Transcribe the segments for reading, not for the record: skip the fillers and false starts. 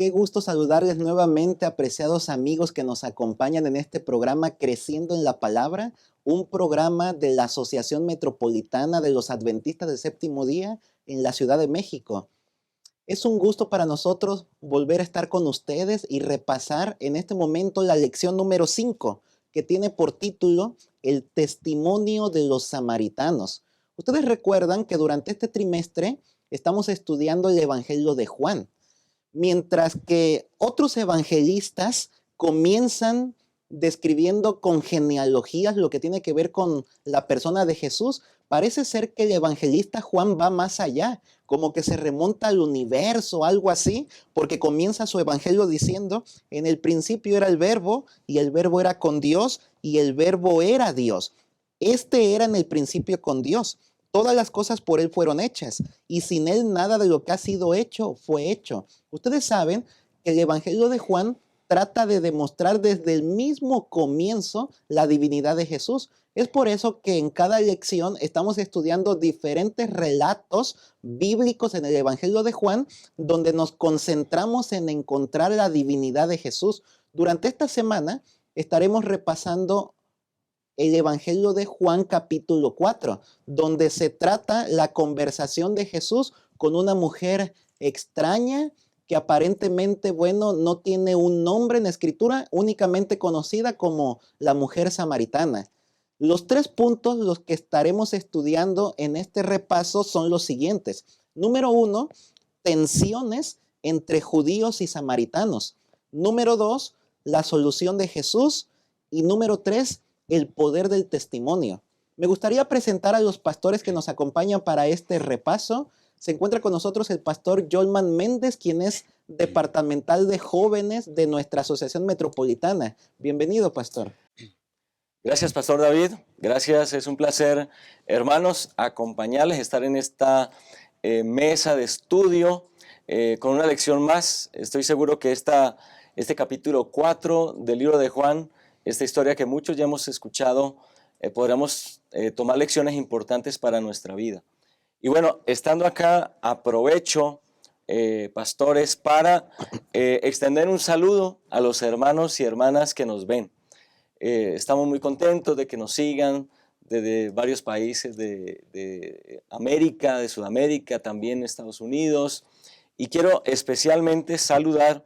Qué gusto saludarles nuevamente, apreciados amigos que nos acompañan en este programa Creciendo en la Palabra, un programa de la Asociación Metropolitana de los Adventistas del Séptimo Día en la Ciudad de México. Es un gusto para nosotros volver a estar con ustedes y repasar en este momento la lección número 5, que tiene por título El testimonio de los samaritanos. Ustedes recuerdan que durante este trimestre estamos estudiando el Evangelio de Juan. Mientras que otros evangelistas comienzan describiendo con genealogías lo que tiene que ver con la persona de Jesús, parece ser que el evangelista Juan va más allá, como que se remonta al universo, algo así, porque comienza su evangelio diciendo, en el principio era el verbo, y el verbo era con Dios, y el verbo era Dios. Este era en el principio con Dios. Todas las cosas por él fueron hechas, y sin él nada de lo que ha sido hecho fue hecho. Ustedes saben que el Evangelio de Juan trata de demostrar desde el mismo comienzo la divinidad de Jesús. Es por eso que en cada lección estamos estudiando diferentes relatos bíblicos en el Evangelio de Juan, donde nos concentramos en encontrar la divinidad de Jesús. Durante esta semana estaremos repasando el Evangelio de Juan capítulo 4, donde se trata la conversación de Jesús con una mujer extraña que aparentemente, bueno, no tiene un nombre en la escritura, únicamente conocida como la mujer samaritana. Los tres puntos los que estaremos estudiando en este repaso son los siguientes. Número 1, tensiones entre judíos y samaritanos. Número 2, la solución de Jesús. Y número 3, el poder del testimonio. Me gustaría presentar a los pastores que nos acompañan para este repaso. Se encuentra con nosotros el pastor Yolman Méndez, quien es departamental de jóvenes de nuestra Asociación Metropolitana. Bienvenido, pastor. Gracias, Pastor David. Gracias, es un placer, hermanos, acompañarles, estar en esta mesa de estudio con una lección más. Estoy seguro que este capítulo 4 del libro de Juan, esta historia que muchos ya hemos escuchado, podremos tomar lecciones importantes para nuestra vida. Y bueno, estando acá, aprovecho, pastores, para extender un saludo a los hermanos y hermanas que nos ven. Estamos muy contentos de que nos sigan desde varios países de América, de Sudamérica, también Estados Unidos. Y quiero especialmente saludar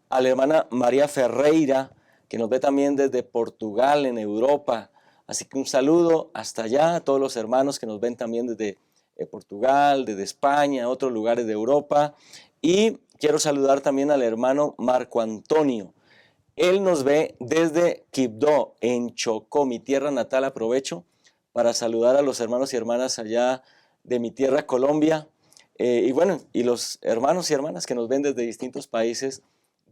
a la hermana María Ferreira, que nos ve también desde Portugal, en Europa. Así que un saludo hasta allá a todos los hermanos que nos ven también desde Portugal, desde España, otros lugares de Europa. Y quiero saludar también al hermano Marco Antonio. Él nos ve desde Quibdó, en Chocó, mi tierra natal. Aprovecho para saludar a los hermanos y hermanas allá de mi tierra, Colombia. Y bueno, y los hermanos y hermanas que nos ven desde distintos países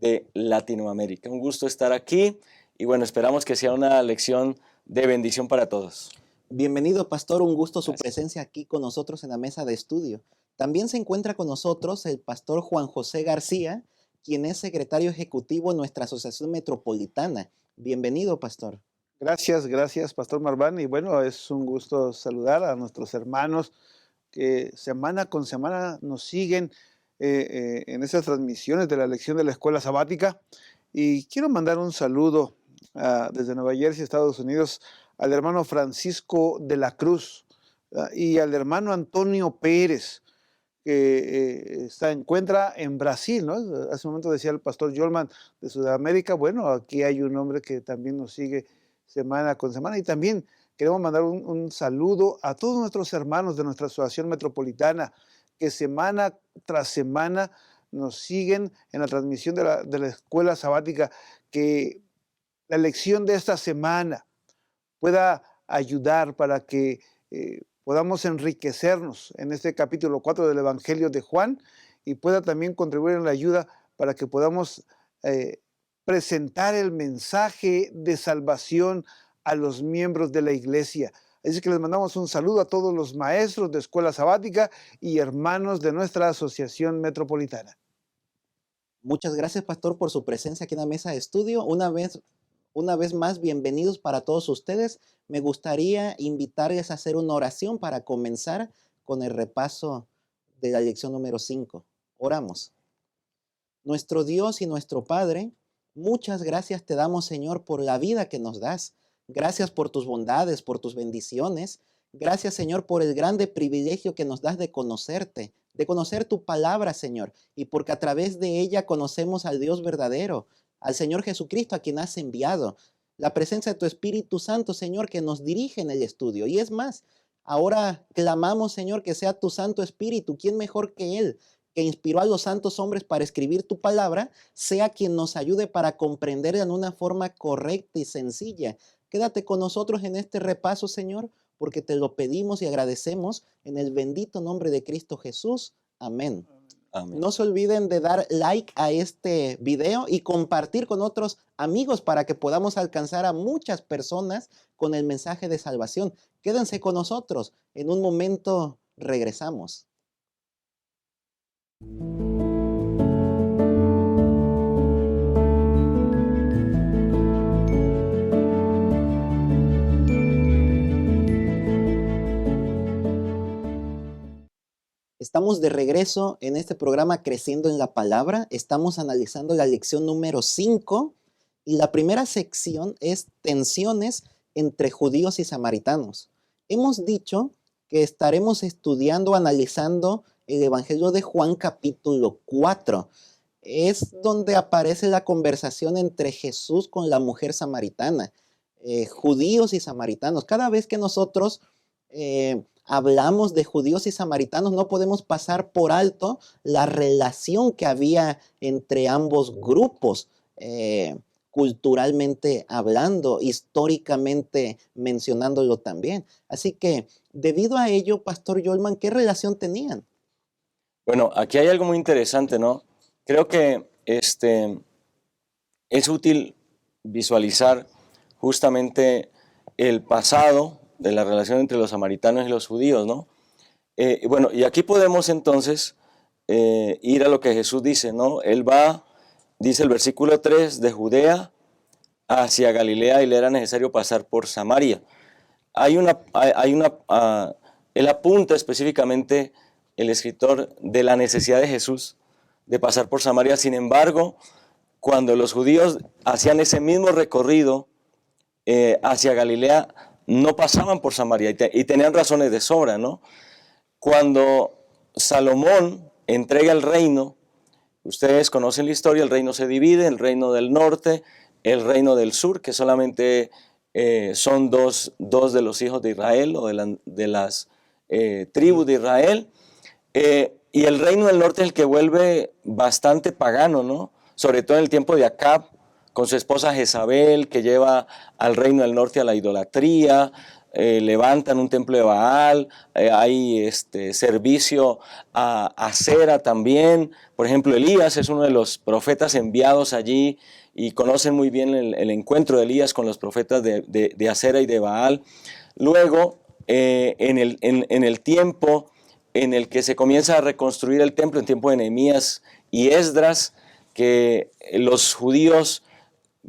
de Latinoamérica. Un gusto estar aquí y bueno, esperamos que sea una lección de bendición para todos. Bienvenido, pastor. Un gusto su Gracias. presencia aquí con nosotros en la mesa de estudio. También se encuentra con nosotros el pastor Juan José García, quien es secretario ejecutivo de nuestra Asociación Metropolitana. Bienvenido, pastor. Gracias, Pastor Marván. Y bueno, es un gusto saludar a nuestros hermanos que semana con semana nos siguen en esas transmisiones de la lección de la escuela sabática. Y quiero mandar un saludo desde Nueva Jersey, Estados Unidos, al hermano Francisco de la Cruz y al hermano Antonio Pérez, que se encuentra en Brasil, ¿no? Hace un momento decía el pastor Yolman de Sudamérica. Bueno, aquí hay un hombre que también nos sigue semana con semana, y también queremos mandar un saludo a todos nuestros hermanos de nuestra Asociación Metropolitana que semana tras semana nos siguen en la transmisión de la escuela sabática, que la lección de esta semana pueda ayudar para que podamos enriquecernos en este capítulo 4 del Evangelio de Juan, y pueda también contribuir en la ayuda para que podamos presentar el mensaje de salvación a los miembros de la iglesia. Así que les mandamos un saludo a todos los maestros de escuela sabática y hermanos de nuestra Asociación Metropolitana. Muchas gracias, pastor, por su presencia aquí en la mesa de estudio. Una vez más, bienvenidos para todos ustedes. Me gustaría invitarles a hacer una oración para comenzar con el repaso de la lección número 5. Oramos. Nuestro Dios y nuestro Padre, muchas gracias te damos, Señor, por la vida que nos das. Gracias por tus bondades, por tus bendiciones. Gracias, Señor, por el grande privilegio que nos das de conocerte, de conocer tu palabra, Señor, y porque a través de ella conocemos al Dios verdadero, al Señor Jesucristo a quien has enviado. La presencia de tu Espíritu Santo, Señor, que nos dirige en el estudio. Y es más, ahora clamamos, Señor, que sea tu Santo Espíritu. ¿Quién mejor que Él, que inspiró a los santos hombres para escribir tu palabra, sea quien nos ayude para comprenderla en una forma correcta y sencilla? Quédate con nosotros en este repaso, Señor, porque te lo pedimos y agradecemos en el bendito nombre de Cristo Jesús. Amén. Amén. No se olviden de dar like a este video y compartir con otros amigos para que podamos alcanzar a muchas personas con el mensaje de salvación. Quédense con nosotros. En un momento regresamos. Estamos de regreso en este programa Creciendo en la Palabra. Estamos analizando la lección número 5 y la primera sección es tensiones entre judíos y samaritanos. Hemos dicho que estaremos estudiando, analizando el Evangelio de Juan capítulo 4. Es donde aparece la conversación entre Jesús con la mujer samaritana, judíos y samaritanos. Cada vez que nosotros hablamos de judíos y samaritanos, no podemos pasar por alto la relación que había entre ambos grupos, culturalmente hablando, históricamente mencionándolo también. Así que, debido a ello, Pastor Yolman, ¿qué relación tenían? Bueno, aquí hay algo muy interesante, ¿no? Creo que es útil visualizar justamente el pasado de la relación entre los samaritanos y los judíos, ¿no? Bueno, y aquí podemos entonces ir a lo que Jesús dice, ¿no? Él va, dice el versículo 3, de Judea hacia Galilea y le era necesario pasar por Samaria. Él apunta específicamente, el escritor, de la necesidad de Jesús de pasar por Samaria. Sin embargo, cuando los judíos hacían ese mismo recorrido hacia Galilea, no pasaban por Samaria y tenían razones de sobra, ¿no? Cuando Salomón entrega el reino, ustedes conocen la historia, el reino se divide, el reino del norte, el reino del sur, que solamente son dos de los hijos de Israel o de las tribus de Israel, y el reino del norte es el que vuelve bastante pagano, ¿no? Sobre todo en el tiempo de Acab, con su esposa Jezabel, que lleva al reino del norte a la idolatría, levantan un templo de Baal, hay servicio a Acera también. Por ejemplo, Elías es uno de los profetas enviados allí y conocen muy bien el encuentro de Elías con los profetas de Acera y de Baal. Luego, en el tiempo en el que se comienza a reconstruir el templo, en tiempo de Nehemías y Esdras, que los judíos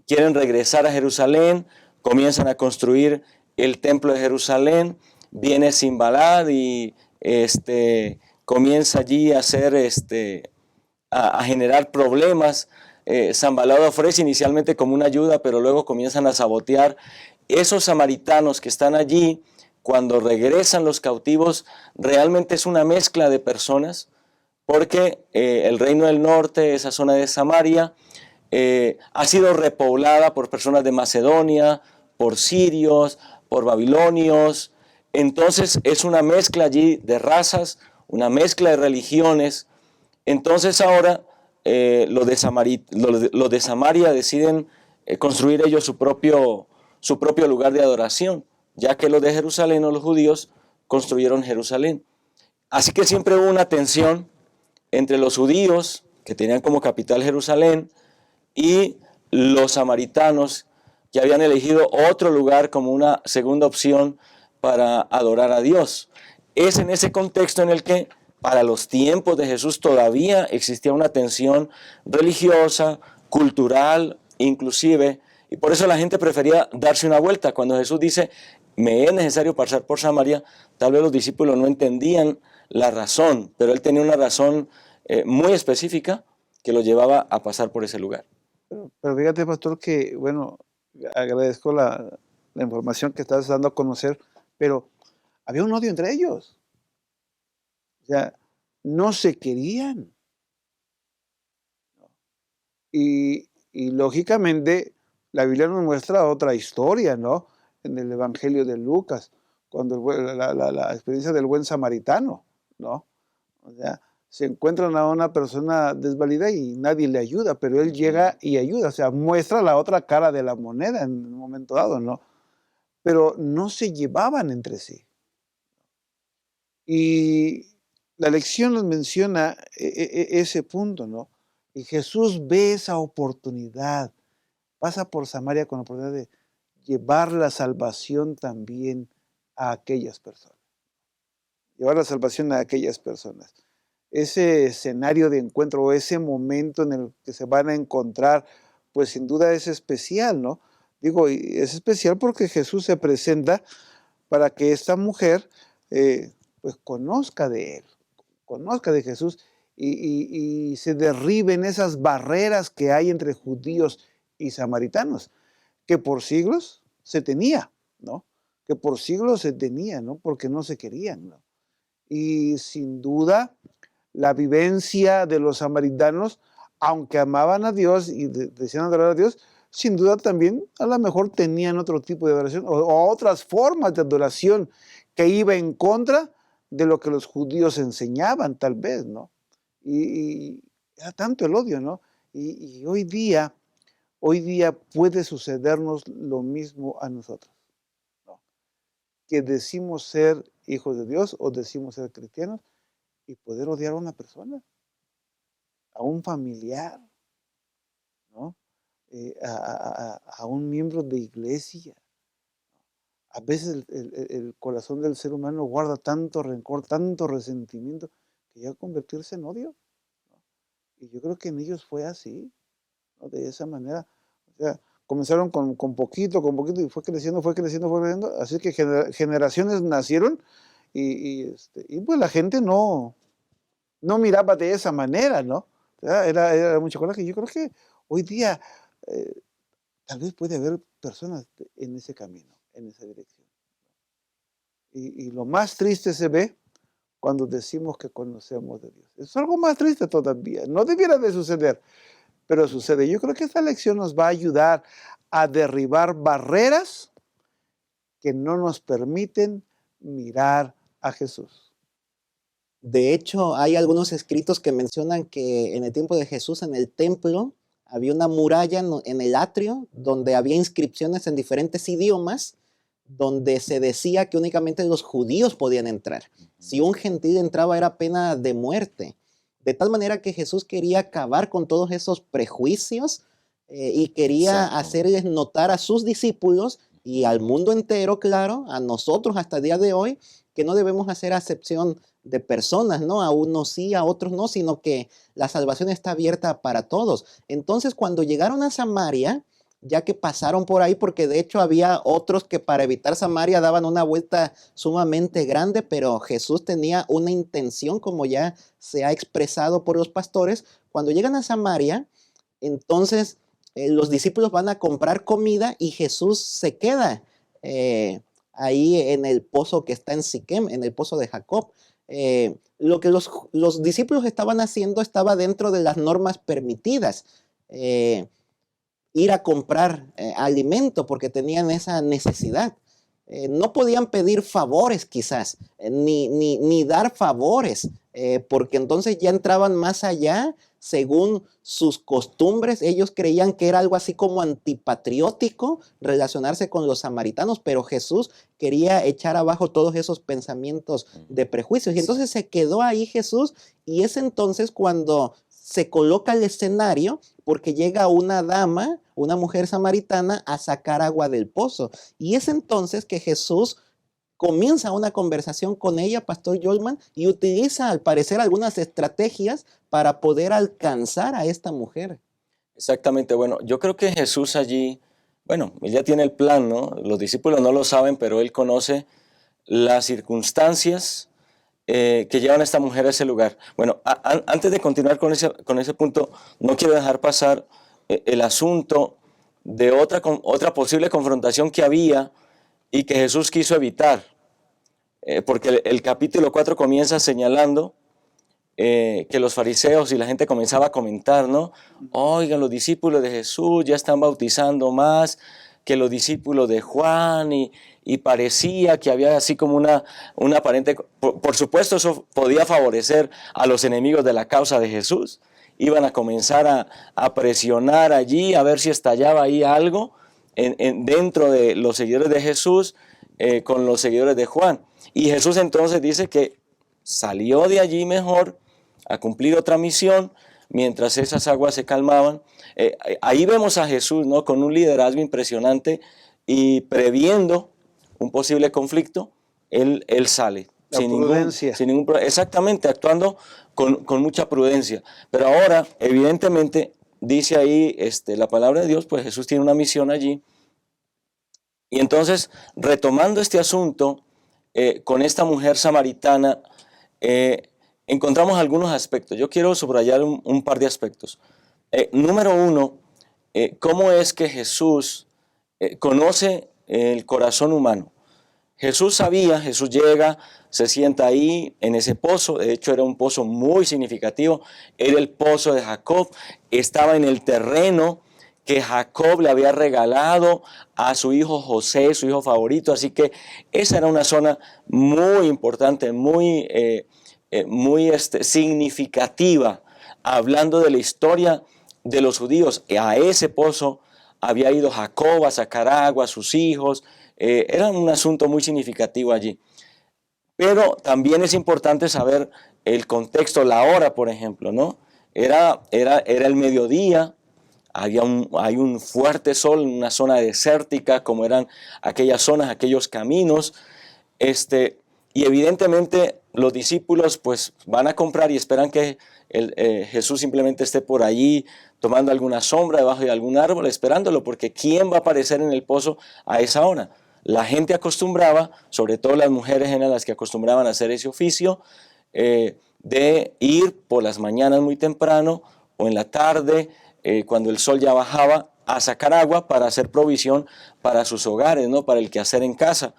quieren regresar a Jerusalén, comienzan a construir el templo de Jerusalén, viene Simbalad y comienza allí a hacer a generar problemas. Sanballat ofrece inicialmente como una ayuda, pero luego comienzan a sabotear. Esos samaritanos que están allí, cuando regresan los cautivos, realmente es una mezcla de personas, porque el reino del norte, esa zona de Samaria, ha sido repoblada por personas de Macedonia, por sirios, por babilonios. Entonces es una mezcla allí de razas, una mezcla de religiones. Entonces ahora los de Samaria deciden construir ellos su propio lugar de adoración, ya que los de Jerusalén o los judíos construyeron Jerusalén. Así que siempre hubo una tensión entre los judíos, que tenían como capital Jerusalén, y los samaritanos, que habían elegido otro lugar como una segunda opción para adorar a Dios. Es en ese contexto en el que para los tiempos de Jesús todavía existía una tensión religiosa, cultural, inclusive, y por eso la gente prefería darse una vuelta. Cuando Jesús dice, me es necesario pasar por Samaria, tal vez los discípulos no entendían la razón, pero él tenía una razón muy específica, que lo llevaba a pasar por ese lugar. Pero fíjate, pastor, que, bueno, agradezco la información que estás dando a conocer, pero había un odio entre ellos. O sea, no se querían. Y lógicamente, la Biblia nos muestra otra historia, ¿no? En el Evangelio de Lucas, cuando la experiencia del buen samaritano, ¿no? O sea, se encuentran a una persona desvalida y nadie le ayuda, pero él llega y ayuda, o sea, muestra la otra cara de la moneda en un momento dado, ¿no? Pero no se llevaban entre sí. Y la lección nos menciona ese punto, ¿no? Y Jesús ve esa oportunidad, pasa por Samaria con la oportunidad de llevar la salvación también a aquellas personas. Llevar la salvación a aquellas personas. Ese escenario de encuentro o ese momento en el que se van a encontrar, pues sin duda es especial, ¿no? Digo, y es especial porque Jesús se presenta para que esta mujer pues conozca de él, conozca de Jesús y se derriben esas barreras que hay entre judíos y samaritanos, que por siglos se tenía, ¿no? Que por siglos se tenía, ¿no? Porque no se querían, ¿no? Y sin duda, la vivencia de los samaritanos, aunque amaban a Dios y decían adorar a Dios, sin duda también a lo mejor tenían otro tipo de adoración o otras formas de adoración que iba en contra de lo que los judíos enseñaban, tal vez, ¿no? Y era tanto el odio, ¿no? Y hoy día puede sucedernos lo mismo a nosotros, ¿no? Que decimos ser hijos de Dios o decimos ser cristianos y poder odiar a una persona, a un familiar, ¿no? A un miembro de iglesia. A veces el corazón del ser humano guarda tanto rencor, tanto resentimiento, que llega a convertirse en odio, ¿no? Y yo creo que en ellos fue así, ¿no? De esa manera. O sea, comenzaron con poquito, y fue creciendo, así que generaciones nacieron y pues la gente no miraba de esa manera, ¿no? O sea, era mucho coraje. Yo creo que hoy día eh, tal vez puede haber personas en ese camino, en esa dirección. Y lo más triste se ve cuando decimos que conocemos de Dios. Es algo más triste todavía. No debiera de suceder, pero sucede. Yo creo que esta lección nos va a ayudar a derribar barreras que no nos permiten mirar a Jesús. De hecho, hay algunos escritos que mencionan que en el tiempo de Jesús, en el templo, había una muralla en el atrio donde había inscripciones en diferentes idiomas, donde se decía que únicamente los judíos podían entrar. Si un gentil entraba era pena de muerte. De tal manera que Jesús quería acabar con todos esos prejuicios y quería Exacto. hacerles notar a sus discípulos y al mundo entero, claro, a nosotros hasta el día de hoy, que no debemos hacer acepción de personas, ¿no? A unos sí, a otros no, sino que la salvación está abierta para todos. Entonces, cuando llegaron a Samaria, ya que pasaron por ahí, porque de hecho había otros que para evitar Samaria daban una vuelta sumamente grande, pero Jesús tenía una intención, como ya se ha expresado por los pastores. Cuando llegan a Samaria, entonces los discípulos van a comprar comida y Jesús se queda ahí en el pozo que está en Siquem, en el pozo de Jacob. Lo que los discípulos estaban haciendo estaba dentro de las normas permitidas. Ir a comprar alimento porque tenían esa necesidad. No podían pedir favores quizás, ni dar favores, porque entonces ya entraban más allá según sus costumbres. Ellos creían que era algo así como antipatriótico relacionarse con los samaritanos, pero Jesús quería echar abajo todos esos pensamientos de prejuicios. Y entonces se quedó ahí Jesús, y es entonces cuando se coloca el escenario, porque llega una dama, una mujer samaritana, a sacar agua del pozo. Y es entonces que Jesús comienza una conversación con ella, Pastor Yolman, y utiliza al parecer algunas estrategias para poder alcanzar a esta mujer. Exactamente, bueno, yo creo que Jesús allí, bueno, él ya tiene el plan, ¿no? Los discípulos no lo saben, pero él conoce las circunstancias que llevan a esta mujer a ese lugar. Bueno, antes de continuar con ese punto, no quiero dejar pasar el asunto de otra posible confrontación que había y que Jesús quiso evitar, porque el capítulo 4 comienza señalando que los fariseos y la gente comenzaba a comentar, ¿no? Oigan, los discípulos de Jesús ya están bautizando más que los discípulos de Juan y parecía que había así como una aparente... Por supuesto, eso podía favorecer a los enemigos de la causa de Jesús. Iban a comenzar a presionar allí, a ver si estallaba ahí algo dentro de los seguidores de Jesús con los seguidores de Juan. Y Jesús entonces dice que salió de allí mejor a cumplir otra misión mientras esas aguas se calmaban. Ahí vemos a Jesús, ¿no?, con un liderazgo impresionante y previendo un posible conflicto, él sale. Exactamente, actuando con mucha prudencia. Pero ahora, evidentemente, dice ahí la palabra de Dios, pues Jesús tiene una misión allí. Y entonces, retomando este asunto, con esta mujer samaritana, encontramos algunos aspectos. Yo quiero subrayar un par de aspectos. Número uno, ¿cómo es que Jesús conoce el corazón humano? Jesús llega, se sienta ahí en ese pozo. De hecho, era un pozo muy significativo. Era el pozo de Jacob. Estaba en el terreno que Jacob le había regalado a su hijo José, su hijo favorito. Así que esa era una zona muy importante, muy significativa, hablando de la historia de los judíos. A ese pozo había ido Jacob a sacar agua a sus hijos. Era un asunto muy significativo allí. Pero también es importante saber el contexto, la hora, por ejemplo, ¿no? Era el mediodía. Hay un fuerte sol en una zona desértica, como eran aquellas zonas, aquellos caminos. Y evidentemente los discípulos pues van a comprar y esperan que Jesús simplemente esté por allí tomando alguna sombra debajo de algún árbol, esperándolo, porque ¿quién va a aparecer en el pozo a esa hora? La gente acostumbraba, sobre todo las mujeres eran las que acostumbraban a hacer ese oficio, de ir por las mañanas muy temprano o en la tarde, cuando el sol ya bajaba, a sacar agua para hacer provisión para sus hogares, ¿no?, para el quehacer en casa.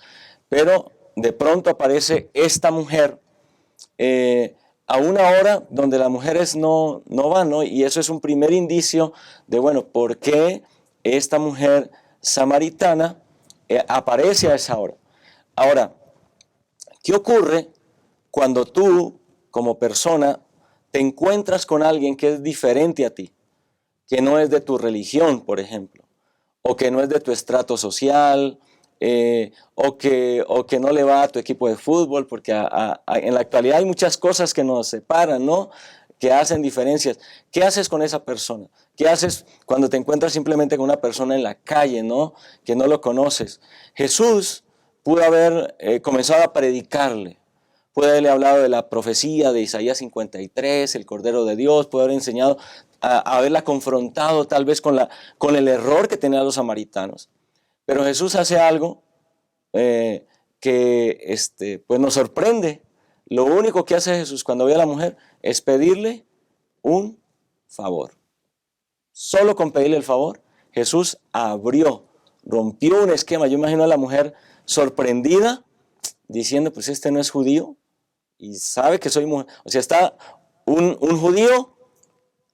Pero de pronto aparece esta mujer a una hora donde las mujeres no van, ¿no? Y eso es un primer indicio de, bueno, ¿por qué esta mujer samaritana aparece a esa hora? Ahora, ¿qué ocurre cuando tú, como persona, te encuentras con alguien que es diferente a ti, que no es de tu religión, por ejemplo, o que no es de tu estrato social, o que no le va a tu equipo de fútbol, porque en la actualidad hay muchas cosas que nos separan, ¿no?, que hacen diferencias? ¿Qué haces con esa persona? ¿Qué haces cuando te encuentras simplemente con una persona en la calle, ¿no?, que no lo conoces? Jesús pudo haber comenzado a predicarle, puede haberle hablado de la profecía de Isaías 53, el Cordero de Dios, puede haber enseñado, haberla confrontado tal vez con el error que tenían los samaritanos. Pero Jesús hace algo que pues nos sorprende. Lo único que hace Jesús cuando ve a la mujer es pedirle un favor. Solo con pedirle el favor, Jesús rompió un esquema. Yo imagino a la mujer sorprendida, diciendo, pues este no es judío y sabe que soy mujer. O sea, está un judío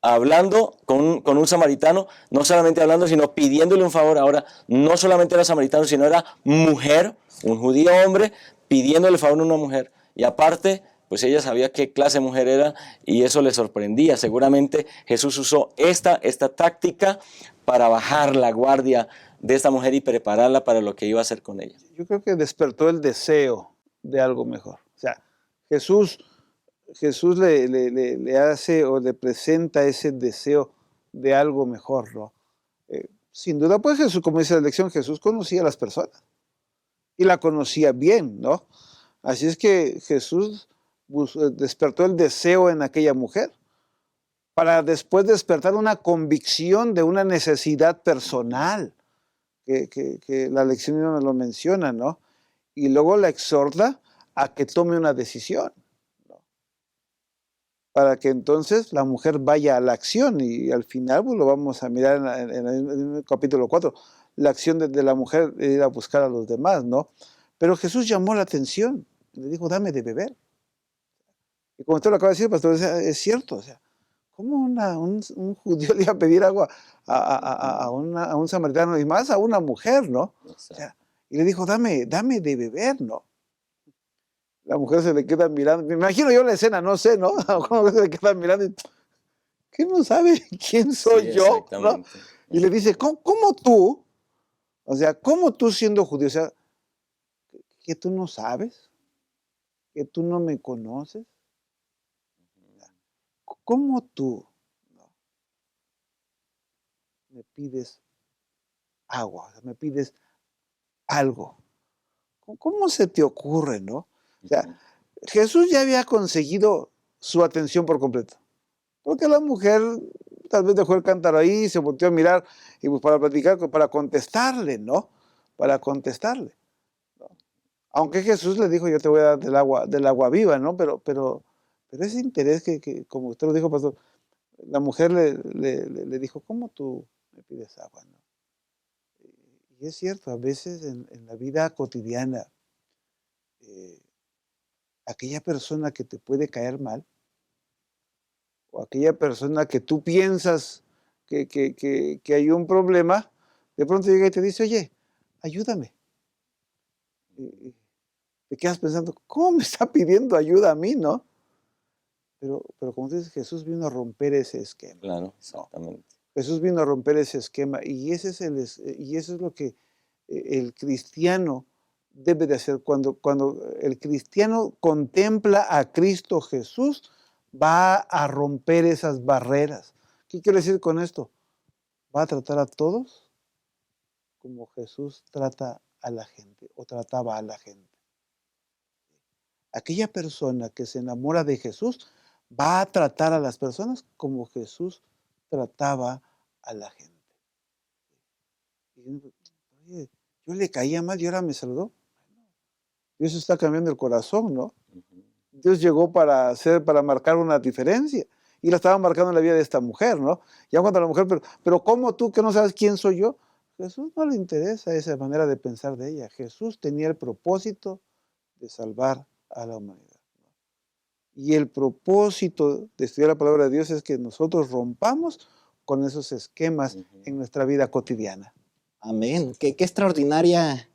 hablando con un samaritano, no solamente hablando, sino pidiéndole un favor. Ahora, no solamente era samaritano, sino era mujer, un judío hombre, pidiéndole favor a una mujer. Y aparte, pues ella sabía qué clase de mujer era y eso le sorprendía. Seguramente Jesús usó esta táctica para bajar la guardia de esta mujer y prepararla para lo que iba a hacer con ella. Yo creo que despertó el deseo de algo mejor. O sea, Jesús le hace o le presenta ese deseo de algo mejor, ¿no? Sin duda, pues Jesús, como dice la lección, Jesús conocía a las personas y la conocía bien, ¿no? Así es que Jesús despertó el deseo en aquella mujer para después despertar una convicción de una necesidad personal, que la lección lo menciona, ¿no? Y luego la exhorta a que tome una decisión. para que entonces la mujer vaya a la acción, y al final pues, lo vamos a mirar en el capítulo 4, la acción de la mujer de ir a buscar a los demás, ¿no? Pero Jesús llamó la atención, le dijo, dame de beber. Y como usted lo acaba de decir, pastor, es cierto, o sea, ¿cómo un judío le iba a pedir agua a un samaritano, y más a una mujer, ¿no? O sea, y le dijo, dame de beber, ¿no? La mujer se le queda mirando, me imagino yo la escena, no sé, ¿no? Cómo se le queda mirando, y, ¿qué no sabe quién soy yo? ¿No? Y le dice, ¿cómo tú? O sea, ¿cómo tú siendo judío? O sea, ¿que tú no sabes? ¿Que tú no me conoces? ¿Cómo tú me pides agua? O sea, me pides algo. ¿Cómo se te ocurre, no? O sea, Jesús ya había conseguido su atención por completo. Porque la mujer tal vez dejó el cántaro ahí, se volteó a mirar y pues para platicar, para contestarle, ¿no? Para contestarle, ¿no? Aunque Jesús le dijo, yo te voy a dar del agua viva, ¿no? Pero ese interés que, como usted lo dijo, pastor, la mujer le dijo, ¿cómo tú me pides agua, no? Y es cierto, a veces en la vida cotidiana, aquella persona que te puede caer mal, o aquella persona que tú piensas que hay un problema, de pronto llega y te dice, oye, ayúdame. Y te quedas pensando, ¿cómo me está pidiendo ayuda a mí, no? Pero como tú dices, Jesús vino a romper ese esquema. Claro, exactamente. ¿No? Jesús vino a romper ese esquema, y eso es lo que el cristiano debe de hacer. Cuando el cristiano contempla a Cristo Jesús, va a romper esas barreras. ¿Qué quiere decir con esto? Va a tratar a todos como Jesús trata a la gente, o trataba a la gente. Aquella persona que se enamora de Jesús va a tratar a las personas como Jesús trataba a la gente. Y, oye, yo le caía mal y ahora me saludó. Dios está cambiando el corazón, ¿no? Dios llegó para marcar una diferencia, y la estaba marcando en la vida de esta mujer, ¿no? Ya cuando la mujer, pero ¿cómo tú que no sabes quién soy yo? Jesús no le interesa esa manera de pensar de ella. Jesús tenía el propósito de salvar a la humanidad. Y el propósito de estudiar la palabra de Dios es que nosotros rompamos con esos esquemas en nuestra vida cotidiana. Amén. Qué extraordinaria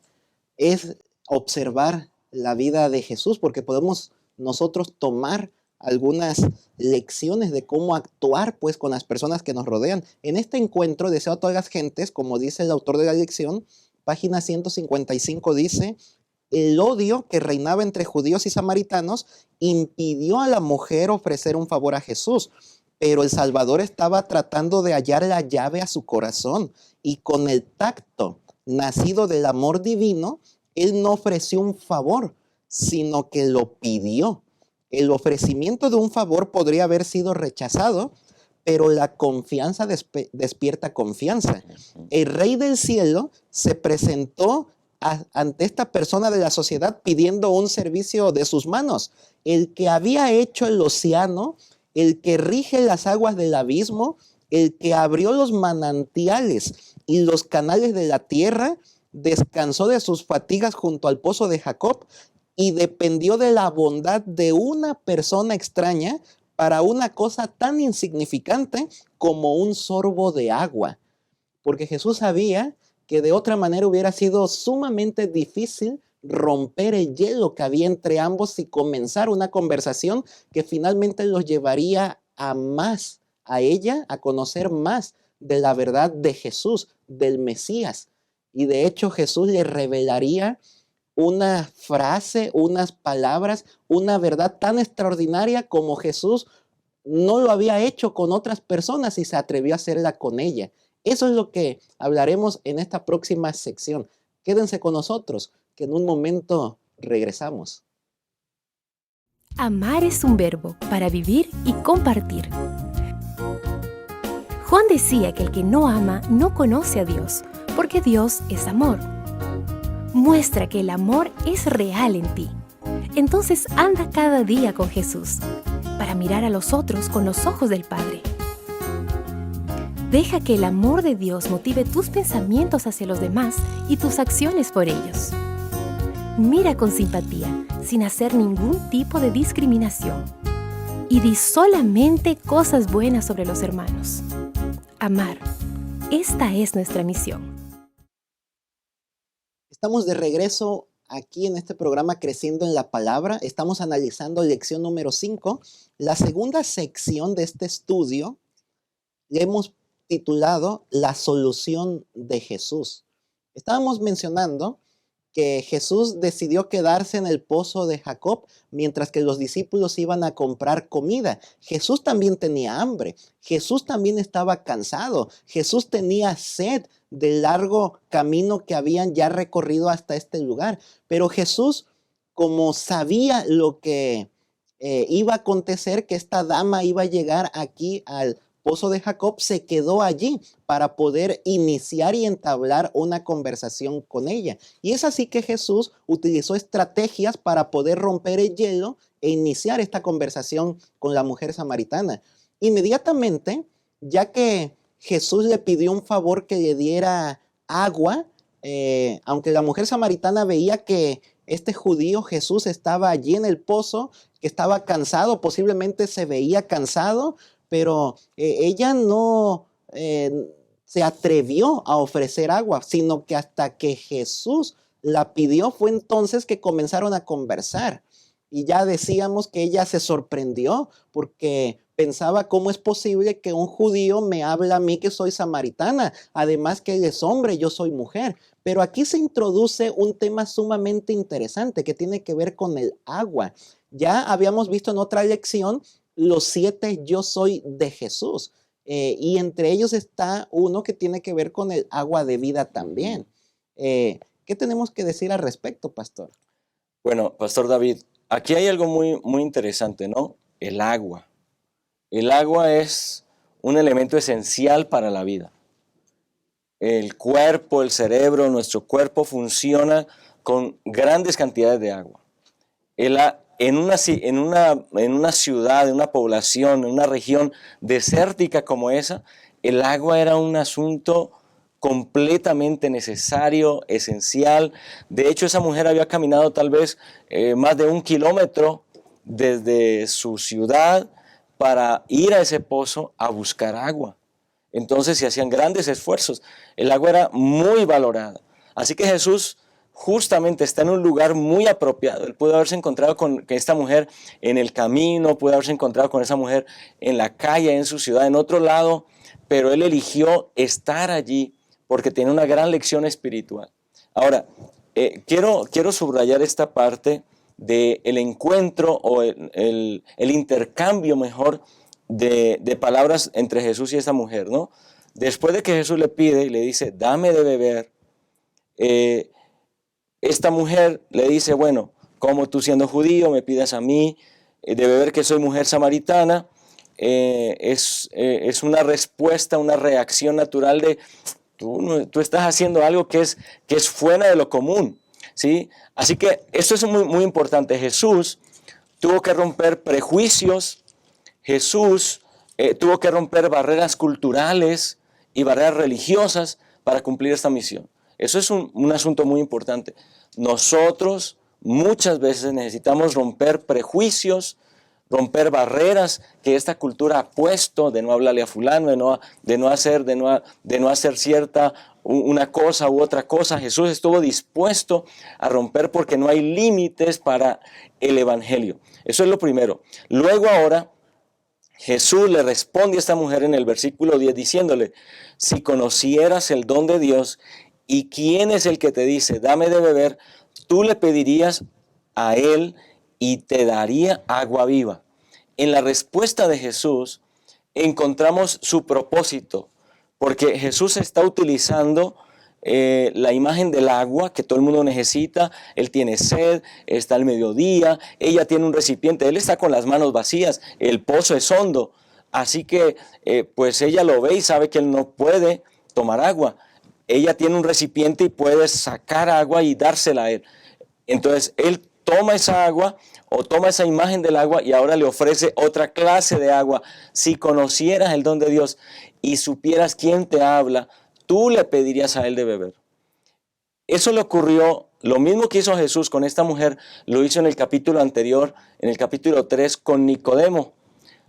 es observar la vida de Jesús, porque podemos nosotros tomar algunas lecciones de cómo actuar pues con las personas que nos rodean. En este encuentro, deseo a todas las gentes, como dice el autor de la lección, página 155 dice, el odio que reinaba entre judíos y samaritanos impidió a la mujer ofrecer un favor a Jesús, pero el Salvador estaba tratando de hallar la llave a su corazón, y con el tacto nacido del amor divino, él no ofreció un favor, sino que lo pidió. El ofrecimiento de un favor podría haber sido rechazado, pero la confianza despierta confianza. El Rey del Cielo se presentó ante esta persona de la sociedad pidiendo un servicio de sus manos. El que había hecho el océano, el que rige las aguas del abismo, el que abrió los manantiales y los canales de la tierra, descansó de sus fatigas junto al pozo de Jacob y dependió de la bondad de una persona extraña para una cosa tan insignificante como un sorbo de agua. Porque Jesús sabía que de otra manera hubiera sido sumamente difícil romper el hielo que había entre ambos y comenzar una conversación que finalmente los llevaría a más, a ella, a conocer más de la verdad de Jesús, del Mesías. Y de hecho Jesús le revelaría una frase, unas palabras, una verdad tan extraordinaria como Jesús no lo había hecho con otras personas y se atrevió a hacerla con ella. Eso es lo que hablaremos en esta próxima sección. Quédense con nosotros, que en un momento regresamos. Amar es un verbo para vivir y compartir. Juan decía que el que no ama no conoce a Dios, porque Dios es amor. Muestra que el amor es real en ti. Entonces anda cada día con Jesús. para mirar a los otros con los ojos del Padre. Deja que el amor de Dios motive tus pensamientos hacia los demás y tus acciones por ellos. Mira con simpatía, sin hacer ningún tipo de discriminación. Y di solamente cosas buenas sobre los hermanos. Amar. Esta es nuestra misión. Estamos de regreso aquí en este programa Creciendo en la Palabra. Estamos analizando lección número 5. La segunda sección de este estudio le hemos titulado La solución de Jesús. Estábamos mencionando que Jesús decidió quedarse en el pozo de Jacob mientras que los discípulos iban a comprar comida. Jesús también tenía hambre. Jesús también estaba cansado. Jesús tenía sed del largo camino que habían ya recorrido hasta este lugar. Pero Jesús, como sabía lo que iba a acontecer, que esta dama iba a llegar aquí al pozo de Jacob, se quedó allí para poder iniciar y entablar una conversación con ella. Y es así que Jesús utilizó estrategias para poder romper el hielo e iniciar esta conversación con la mujer samaritana. Inmediatamente, ya que Jesús le pidió un favor que le diera agua, aunque la mujer samaritana veía que este judío Jesús estaba allí en el pozo, que estaba cansado, posiblemente se veía cansado, pero ella no se atrevió a ofrecer agua, sino que hasta que Jesús la pidió fue entonces que comenzaron a conversar. Y ya decíamos que ella se sorprendió porque pensaba, ¿cómo es posible que un judío me hable a mí que soy samaritana? Además que él es hombre, yo soy mujer. Pero aquí se introduce un tema sumamente interesante que tiene que ver con el agua. Ya habíamos visto en otra lección los 7 yo soy de Jesús. Y entre ellos está uno que tiene que ver con el agua de vida también. ¿Qué tenemos que decir al respecto, pastor? Bueno, Pastor David, aquí hay algo muy, muy interesante, ¿no? El agua. El agua es un elemento esencial para la vida. El cuerpo, el cerebro, nuestro cuerpo funciona con grandes cantidades de agua. En una ciudad, en una población, en una región desértica como esa, el agua era un asunto completamente necesario, esencial. De hecho, esa mujer había caminado tal vez más de 1 kilómetro desde su ciudad para ir a ese pozo a buscar agua. Entonces se hacían grandes esfuerzos. El agua era muy valorada. Así que Jesús justamente está en un lugar muy apropiado. Él pudo haberse encontrado con esta mujer en el camino, pudo haberse encontrado con esa mujer en la calle, en su ciudad, en otro lado, pero él eligió estar allí porque tiene una gran lección espiritual. Ahora, quiero subrayar esta parte del encuentro o el intercambio mejor de palabras entre Jesús y esta mujer, ¿no? Después de que Jesús le pide y le dice, dame de beber, esta mujer le dice, bueno, como tú siendo judío me pidas a mí de beber que soy mujer samaritana, es una respuesta, una reacción natural de tú estás haciendo algo que es fuera de lo común, ¿sí? Así que esto es muy, muy importante. Jesús tuvo que romper prejuicios, Jesús tuvo que romper barreras culturales y barreras religiosas para cumplir esta misión. Eso es un asunto muy importante. Nosotros muchas veces necesitamos romper prejuicios, romper barreras que esta cultura ha puesto de no hablarle a fulano, de no hacer cierta una cosa u otra cosa. Jesús estuvo dispuesto a romper porque no hay límites para el evangelio. Eso es lo primero. Luego ahora Jesús le responde a esta mujer en el versículo 10 diciéndole, si conocieras el don de Dios y quién es el que te dice, dame de beber, tú le pedirías a él y te daría agua viva. En la respuesta de Jesús encontramos su propósito, porque Jesús está utilizando la imagen del agua que todo el mundo necesita. Él tiene sed, está al mediodía, ella tiene un recipiente, él está con las manos vacías, el pozo es hondo, así que pues ella lo ve y sabe que él no puede tomar agua. Ella tiene un recipiente y puede sacar agua y dársela a él. Entonces él toma esa agua o toma esa imagen del agua y ahora le ofrece otra clase de agua. Si conocieras el don de Dios y supieras quién te habla, tú le pedirías a él de beber. Eso le ocurrió, lo mismo que hizo Jesús con esta mujer, lo hizo en el capítulo anterior, en el capítulo 3, con Nicodemo,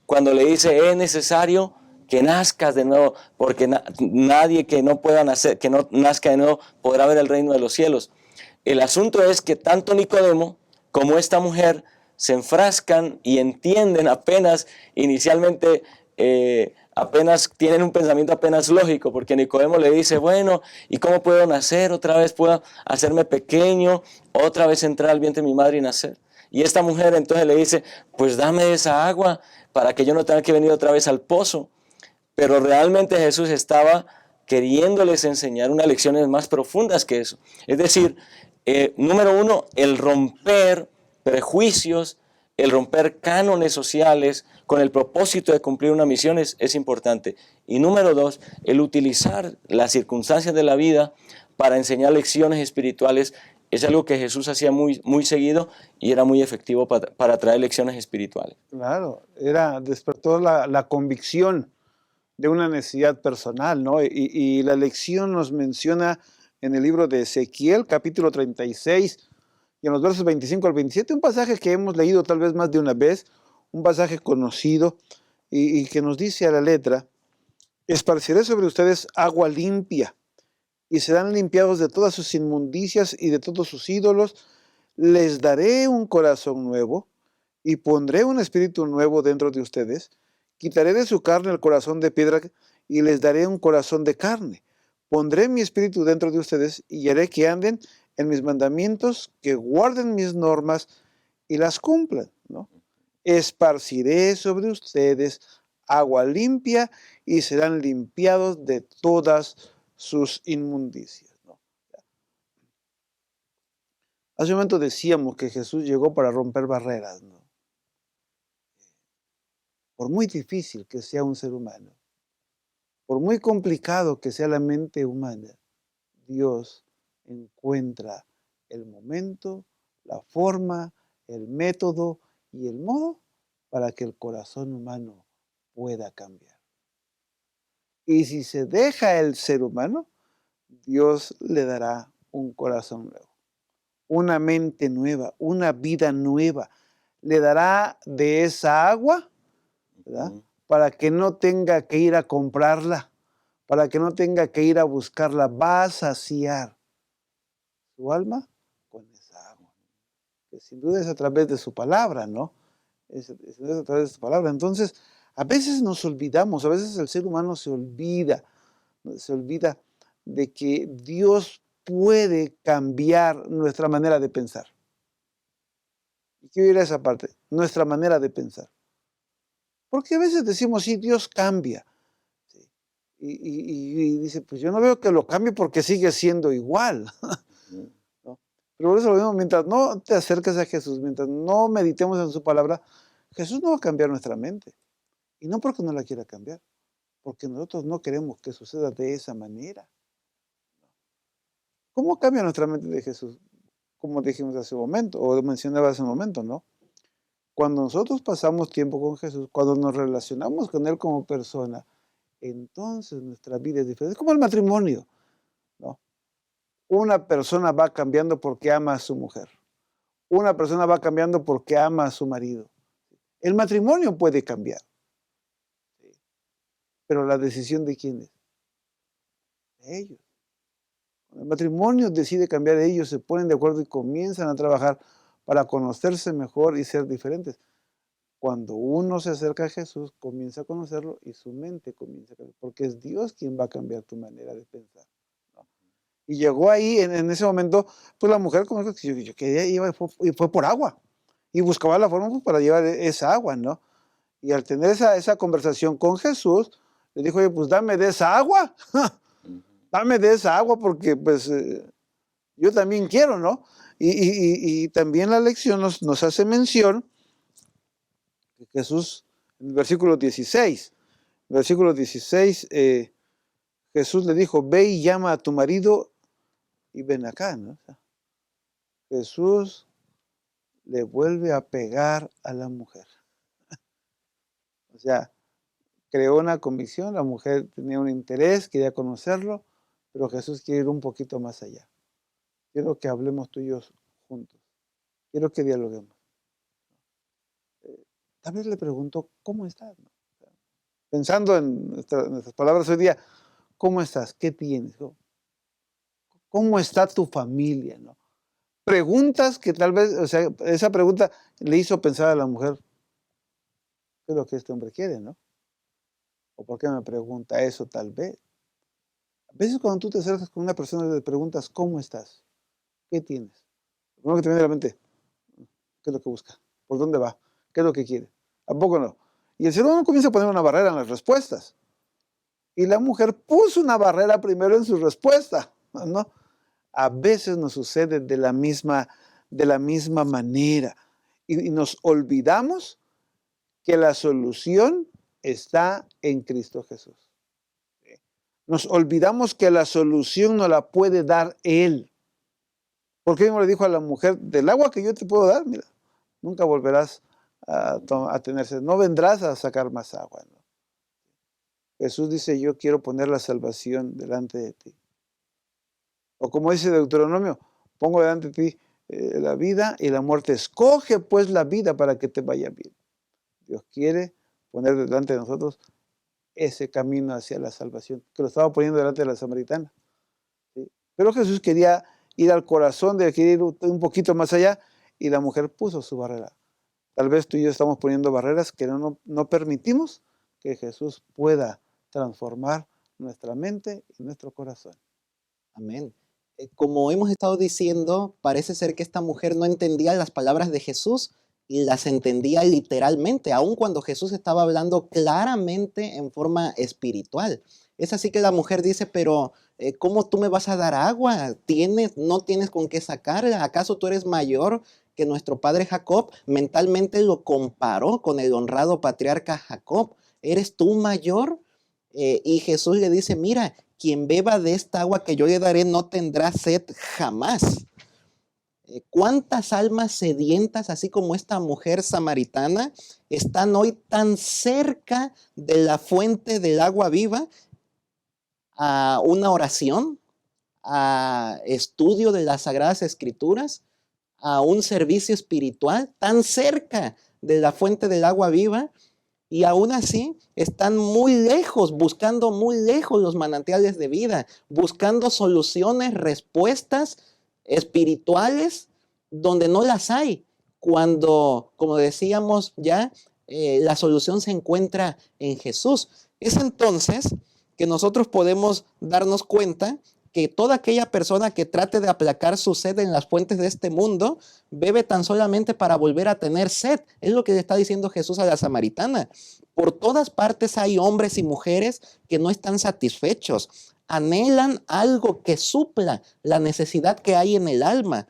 cuando le dice, es necesario que nazcas de nuevo, porque nadie que no pueda nacer, que no nazca de nuevo, podrá ver el reino de los cielos. El asunto es que tanto Nicodemo como esta mujer se enfrascan y entienden apenas inicialmente, apenas tienen un pensamiento apenas lógico, porque Nicodemo le dice, bueno, ¿y cómo puedo nacer? Otra vez puedo hacerme pequeño, otra vez entrar al vientre de mi madre y nacer. Y esta mujer entonces le dice, pues dame esa agua para que yo no tenga que venir otra vez al pozo. Pero realmente Jesús estaba queriéndoles enseñar unas lecciones más profundas que eso. Es decir, número uno, el romper prejuicios, el romper cánones sociales con el propósito de cumplir una misión es importante. Y número dos, el utilizar las circunstancias de la vida para enseñar lecciones espirituales es algo que Jesús hacía muy, muy seguido y era muy efectivo para traer lecciones espirituales. Claro, despertó la convicción de una necesidad personal, ¿no? Y la lección nos menciona en el libro de Ezequiel, capítulo 36, y en los versos 25 al 27, un pasaje que hemos leído tal vez más de una vez, un pasaje conocido, y que nos dice a la letra, esparciré sobre ustedes agua limpia, y serán limpiados de todas sus inmundicias y de todos sus ídolos, les daré un corazón nuevo, y pondré un espíritu nuevo dentro de ustedes, quitaré de su carne el corazón de piedra y les daré un corazón de carne. Pondré mi espíritu dentro de ustedes y haré que anden en mis mandamientos, que guarden mis normas y las cumplan, ¿no? Esparciré sobre ustedes agua limpia y serán limpiados de todas sus inmundicias, ¿no? Hace un momento decíamos que Jesús llegó para romper barreras, ¿no? Por muy difícil que sea un ser humano, por muy complicado que sea la mente humana, Dios encuentra el momento, la forma, el método y el modo para que el corazón humano pueda cambiar. Y si se deja el ser humano, Dios le dará un corazón nuevo, una mente nueva, una vida nueva. Le dará de esa agua, ¿verdad? Para que no tenga que ir a comprarla, para que no tenga que ir a buscarla, va a saciar su alma con esa agua, que sin duda es a través de su palabra, ¿no? Es a través de su palabra. Entonces, a veces nos olvidamos, a veces el ser humano se olvida de que Dios puede cambiar nuestra manera de pensar. Y quiero ir a esa parte, nuestra manera de pensar. Porque a veces decimos, sí, Dios cambia. ¿Sí? Y dice, pues yo no veo que lo cambie porque sigue siendo igual. ¿No? Pero por eso lo mismo, mientras no te acerques a Jesús, mientras no meditemos en su palabra, Jesús no va a cambiar nuestra mente. Y no porque no la quiera cambiar, porque nosotros no queremos que suceda de esa manera. ¿Cómo cambia nuestra mente de Jesús? Como dijimos hace un momento, o mencionaba hace un momento, ¿no? Cuando nosotros pasamos tiempo con Jesús, cuando nos relacionamos con Él como persona, entonces nuestra vida es diferente. Es como el matrimonio, ¿no? Una persona va cambiando porque ama a su mujer. Una persona va cambiando porque ama a su marido. El matrimonio puede cambiar. ¿Sí? Pero la decisión de quién es? De ellos. Cuando el matrimonio decide cambiar, ellos se ponen de acuerdo y comienzan a trabajar para conocerse mejor y ser diferentes. Cuando uno se acerca a Jesús, comienza a conocerlo y su mente comienza a cambiar, porque es Dios quien va a cambiar tu manera de pensar, ¿no? Y llegó ahí, en ese momento, pues la mujer como que yo quería, iba y fue por agua, y buscaba la forma pues, para llevar esa agua, ¿no? Y al tener esa conversación con Jesús, le dijo, oye, pues dame de esa agua, dame de esa agua, porque pues yo también quiero, ¿no? Y también la lección nos hace mención que Jesús, en el versículo 16, Jesús le dijo, ve y llama a tu marido y ven acá, ¿no? O sea, Jesús le vuelve a pegar a la mujer. O sea, creó una convicción, la mujer tenía un interés, quería conocerlo, pero Jesús quiere ir un poquito más allá. Quiero que hablemos tú y yo juntos. Quiero que dialoguemos. Tal vez le pregunto, ¿cómo estás? Pensando en nuestras palabras hoy día, ¿cómo estás? ¿Qué tienes? ¿Cómo está tu familia? ¿No? Preguntas que tal vez, o sea, esa pregunta le hizo pensar a la mujer, ¿qué es lo que este hombre quiere, no? ¿O por qué me pregunta eso tal vez? A veces cuando tú te acercas con una persona y le preguntas, ¿cómo estás? ¿Qué tienes? Lo primero que te viene a la mente, ¿qué es lo que busca? ¿Por dónde va? ¿Qué es lo que quiere? ¿A poco no? Y el ser humano comienza a poner una barrera en las respuestas. Y la mujer puso una barrera primero en su respuesta, ¿no? A veces nos sucede de la misma manera. Y nos olvidamos que la solución está en Cristo Jesús. Nos olvidamos que la solución no la puede dar Él. Porque Él le dijo a la mujer, del agua que yo te puedo dar, mira, nunca volverás a tener sed, no vendrás a sacar más agua, ¿no? Jesús dice, yo quiero poner la salvación delante de ti. O como dice Deuteronomio, pongo delante de ti la vida y la muerte. Escoge pues la vida para que te vaya bien. Dios quiere poner delante de nosotros ese camino hacia la salvación, que lo estaba poniendo delante de la samaritana. ¿Sí? Pero Jesús quería ir al corazón, quería ir un poquito más allá, y la mujer puso su barrera. Tal vez tú y yo estamos poniendo barreras que no permitimos que Jesús pueda transformar nuestra mente y nuestro corazón. Amén. Como hemos estado diciendo, parece ser que esta mujer no entendía las palabras de Jesús y las entendía literalmente, aun cuando Jesús estaba hablando claramente en forma espiritual. Es así que la mujer dice, pero ¿cómo tú me vas a dar agua? ¿No tienes con qué sacarla? ¿Acaso tú eres mayor que nuestro padre Jacob? Mentalmente lo comparó con el honrado patriarca Jacob. ¿Eres tú mayor? Y Jesús le dice, mira, quien beba de esta agua que yo le daré no tendrá sed jamás. ¿Cuántas almas sedientas, así como esta mujer samaritana, están hoy tan cerca de la fuente del agua viva a una oración, a estudio de las Sagradas Escrituras, a un servicio espiritual, tan cerca de la fuente del agua viva? Y aún así están muy lejos, buscando muy lejos los manantiales de vida, buscando soluciones, respuestas espirituales donde no las hay. Cuando, como decíamos ya, la solución se encuentra en Jesús. Es entonces que nosotros podemos darnos cuenta que toda aquella persona que trate de aplacar su sed en las fuentes de este mundo, bebe tan solamente para volver a tener sed. Es lo que le está diciendo Jesús a la samaritana. Por todas partes hay hombres y mujeres que no están satisfechos. Anhelan algo que supla la necesidad que hay en el alma.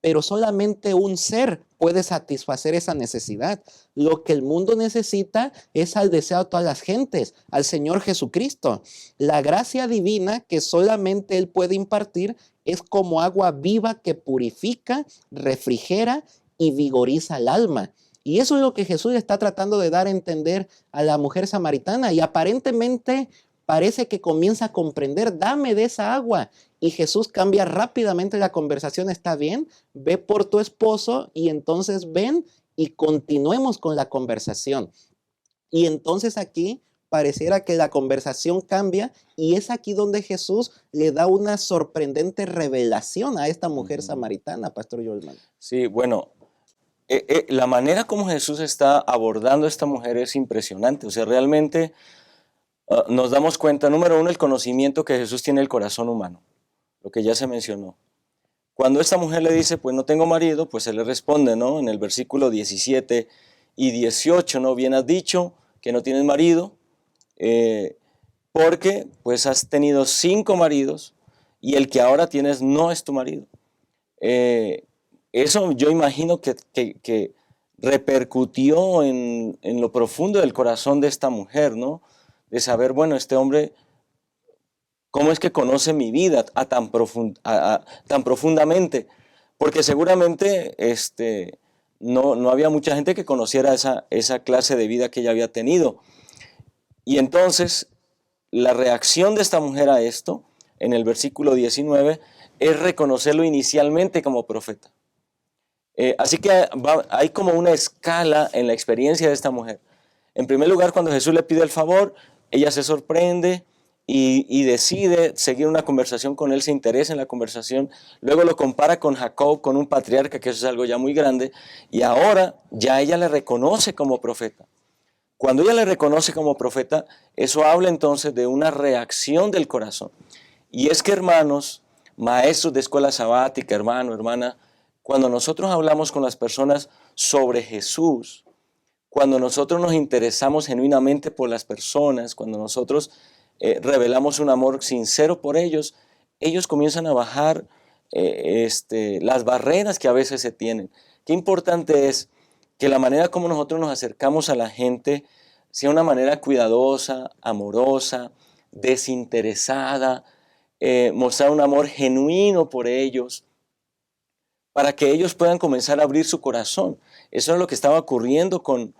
Pero solamente un ser puede satisfacer esa necesidad. Lo que el mundo necesita es al deseo de todas las gentes, al Señor Jesucristo. La gracia divina que solamente Él puede impartir es como agua viva que purifica, refrigera y vigoriza el alma. Y eso es lo que Jesús está tratando de dar a entender a la mujer samaritana. Y aparentemente parece que comienza a comprender, dame de esa agua. Y Jesús cambia rápidamente la conversación, ¿está bien? Ve por tu esposo y entonces ven y continuemos con la conversación. Y entonces aquí pareciera que la conversación cambia y es aquí donde Jesús le da una sorprendente revelación a esta mujer samaritana, Pastor Yolman. Sí, bueno, la manera como Jesús está abordando a esta mujer es impresionante. O sea, realmente nos damos cuenta, número uno, el conocimiento que Jesús tiene del corazón humano, lo que ya se mencionó. Cuando esta mujer le dice, pues no tengo marido, pues él le responde, ¿no? En el versículo 17 y 18, ¿no? Bien has dicho que no tienes marido, porque pues has tenido 5 maridos y el que ahora tienes no es tu marido. Eso yo imagino que repercutió en lo profundo del corazón de esta mujer, ¿no? De saber, bueno, este hombre, ¿cómo es que conoce mi vida tan profundamente? Porque seguramente no había mucha gente que conociera esa clase de vida que ella había tenido. Y entonces, la reacción de esta mujer a esto, en el versículo 19, es reconocerlo inicialmente como profeta. Así que hay como una escala en la experiencia de esta mujer. En primer lugar, cuando Jesús le pide el favor, ella se sorprende y decide seguir una conversación con él, se interesa en la conversación. Luego lo compara con Jacob, con un patriarca, que eso es algo ya muy grande, y ahora ya ella le reconoce como profeta. Cuando ella le reconoce como profeta, eso habla entonces de una reacción del corazón. Y es que, hermanos, maestros de escuela sabática, hermano, hermana, cuando nosotros hablamos con las personas sobre Jesús, cuando nosotros nos interesamos genuinamente por las personas, cuando nosotros revelamos un amor sincero por ellos, ellos comienzan a bajar las barreras que a veces se tienen. Qué importante es que la manera como nosotros nos acercamos a la gente sea una manera cuidadosa, amorosa, desinteresada, mostrar un amor genuino por ellos, para que ellos puedan comenzar a abrir su corazón. Eso es lo que estaba ocurriendo con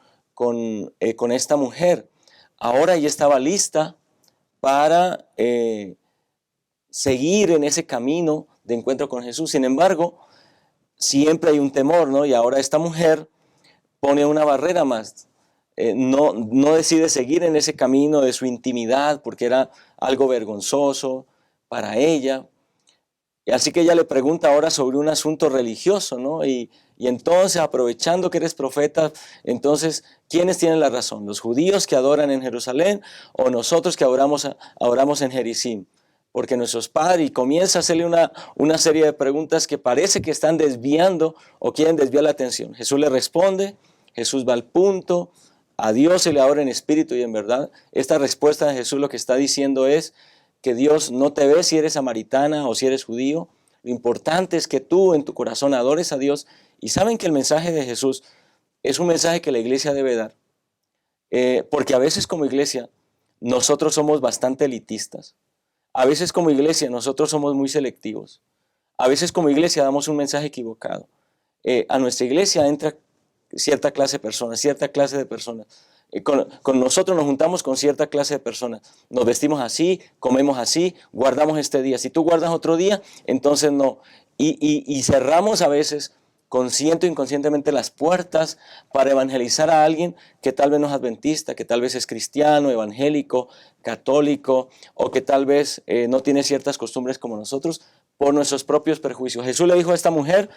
esta mujer. Ahora ella estaba lista para seguir en ese camino de encuentro con Jesús. Sin embargo, siempre hay un temor, ¿no? Y ahora esta mujer pone una barrera más. No decide seguir en ese camino de su intimidad porque era algo vergonzoso para ella. Y así que ella le pregunta ahora sobre un asunto religioso, ¿no? Y entonces, aprovechando que eres profeta, entonces, ¿quiénes tienen la razón? ¿Los judíos que adoran en Jerusalén o nosotros que adoramos en Jericim? Porque nuestros padres, y comienza a hacerle una serie de preguntas que parece que están desviando o quieren desviar la atención. Jesús le responde, Jesús va al punto, a Dios se le adora en espíritu y en verdad. Esta respuesta de Jesús lo que está diciendo es que Dios no te ve si eres samaritana o si eres judío. Lo importante es que tú en tu corazón adores a Dios. Y saben que el mensaje de Jesús es un mensaje que la iglesia debe dar. Porque a veces como iglesia nosotros somos bastante elitistas. A veces como iglesia nosotros somos muy selectivos. A veces como iglesia damos un mensaje equivocado. A nuestra iglesia entra cierta clase de personas, cierta clase de personas. Con nosotros nos juntamos con cierta clase de personas. Nos vestimos así, comemos así, guardamos este día. Si tú guardas otro día, entonces no. Y cerramos a veces, consciente o inconscientemente, las puertas para evangelizar a alguien que tal vez no es adventista, que tal vez es cristiano, evangélico, católico, o que tal vez no tiene ciertas costumbres como nosotros, por nuestros propios prejuicios. Jesús le dijo a esta mujer,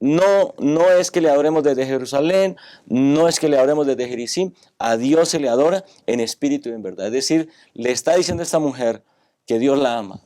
no es que le adoremos desde Jerusalén, no es que le adoremos desde Jericim, a Dios se le adora en espíritu y en verdad. Es decir, le está diciendo a esta mujer que Dios la ama.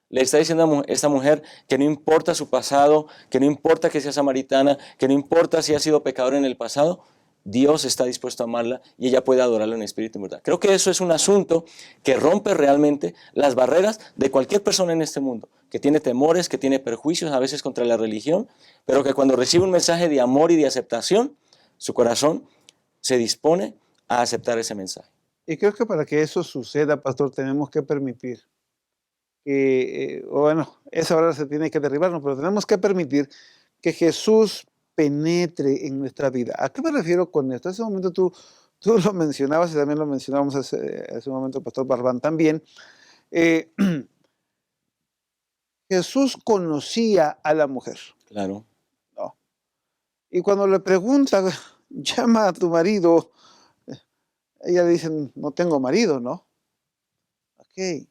Le está diciendo a esta mujer que no importa su pasado, que no importa que sea samaritana, que no importa si ha sido pecadora en el pasado, Dios está dispuesto a amarla y ella puede adorarlo en espíritu y en verdad. Creo que eso es un asunto que rompe realmente las barreras de cualquier persona en este mundo, que tiene temores, que tiene perjuicios a veces contra la religión, pero que cuando recibe un mensaje de amor y de aceptación, su corazón se dispone a aceptar ese mensaje. Y creo que para que eso suceda, pastor, tenemos que permitir que, esa barrera se tiene que derribar, ¿no? Pero tenemos que permitir que Jesús penetre en nuestra vida. ¿A qué me refiero con esto? Hace un momento tú lo mencionabas y también lo mencionábamos hace un momento el pastor Barbán también. Eh, Jesús conocía a la mujer, Claro. ¿no? Y cuando le pregunta, llama a tu marido, ella le dice, no tengo marido, ¿no? Ok.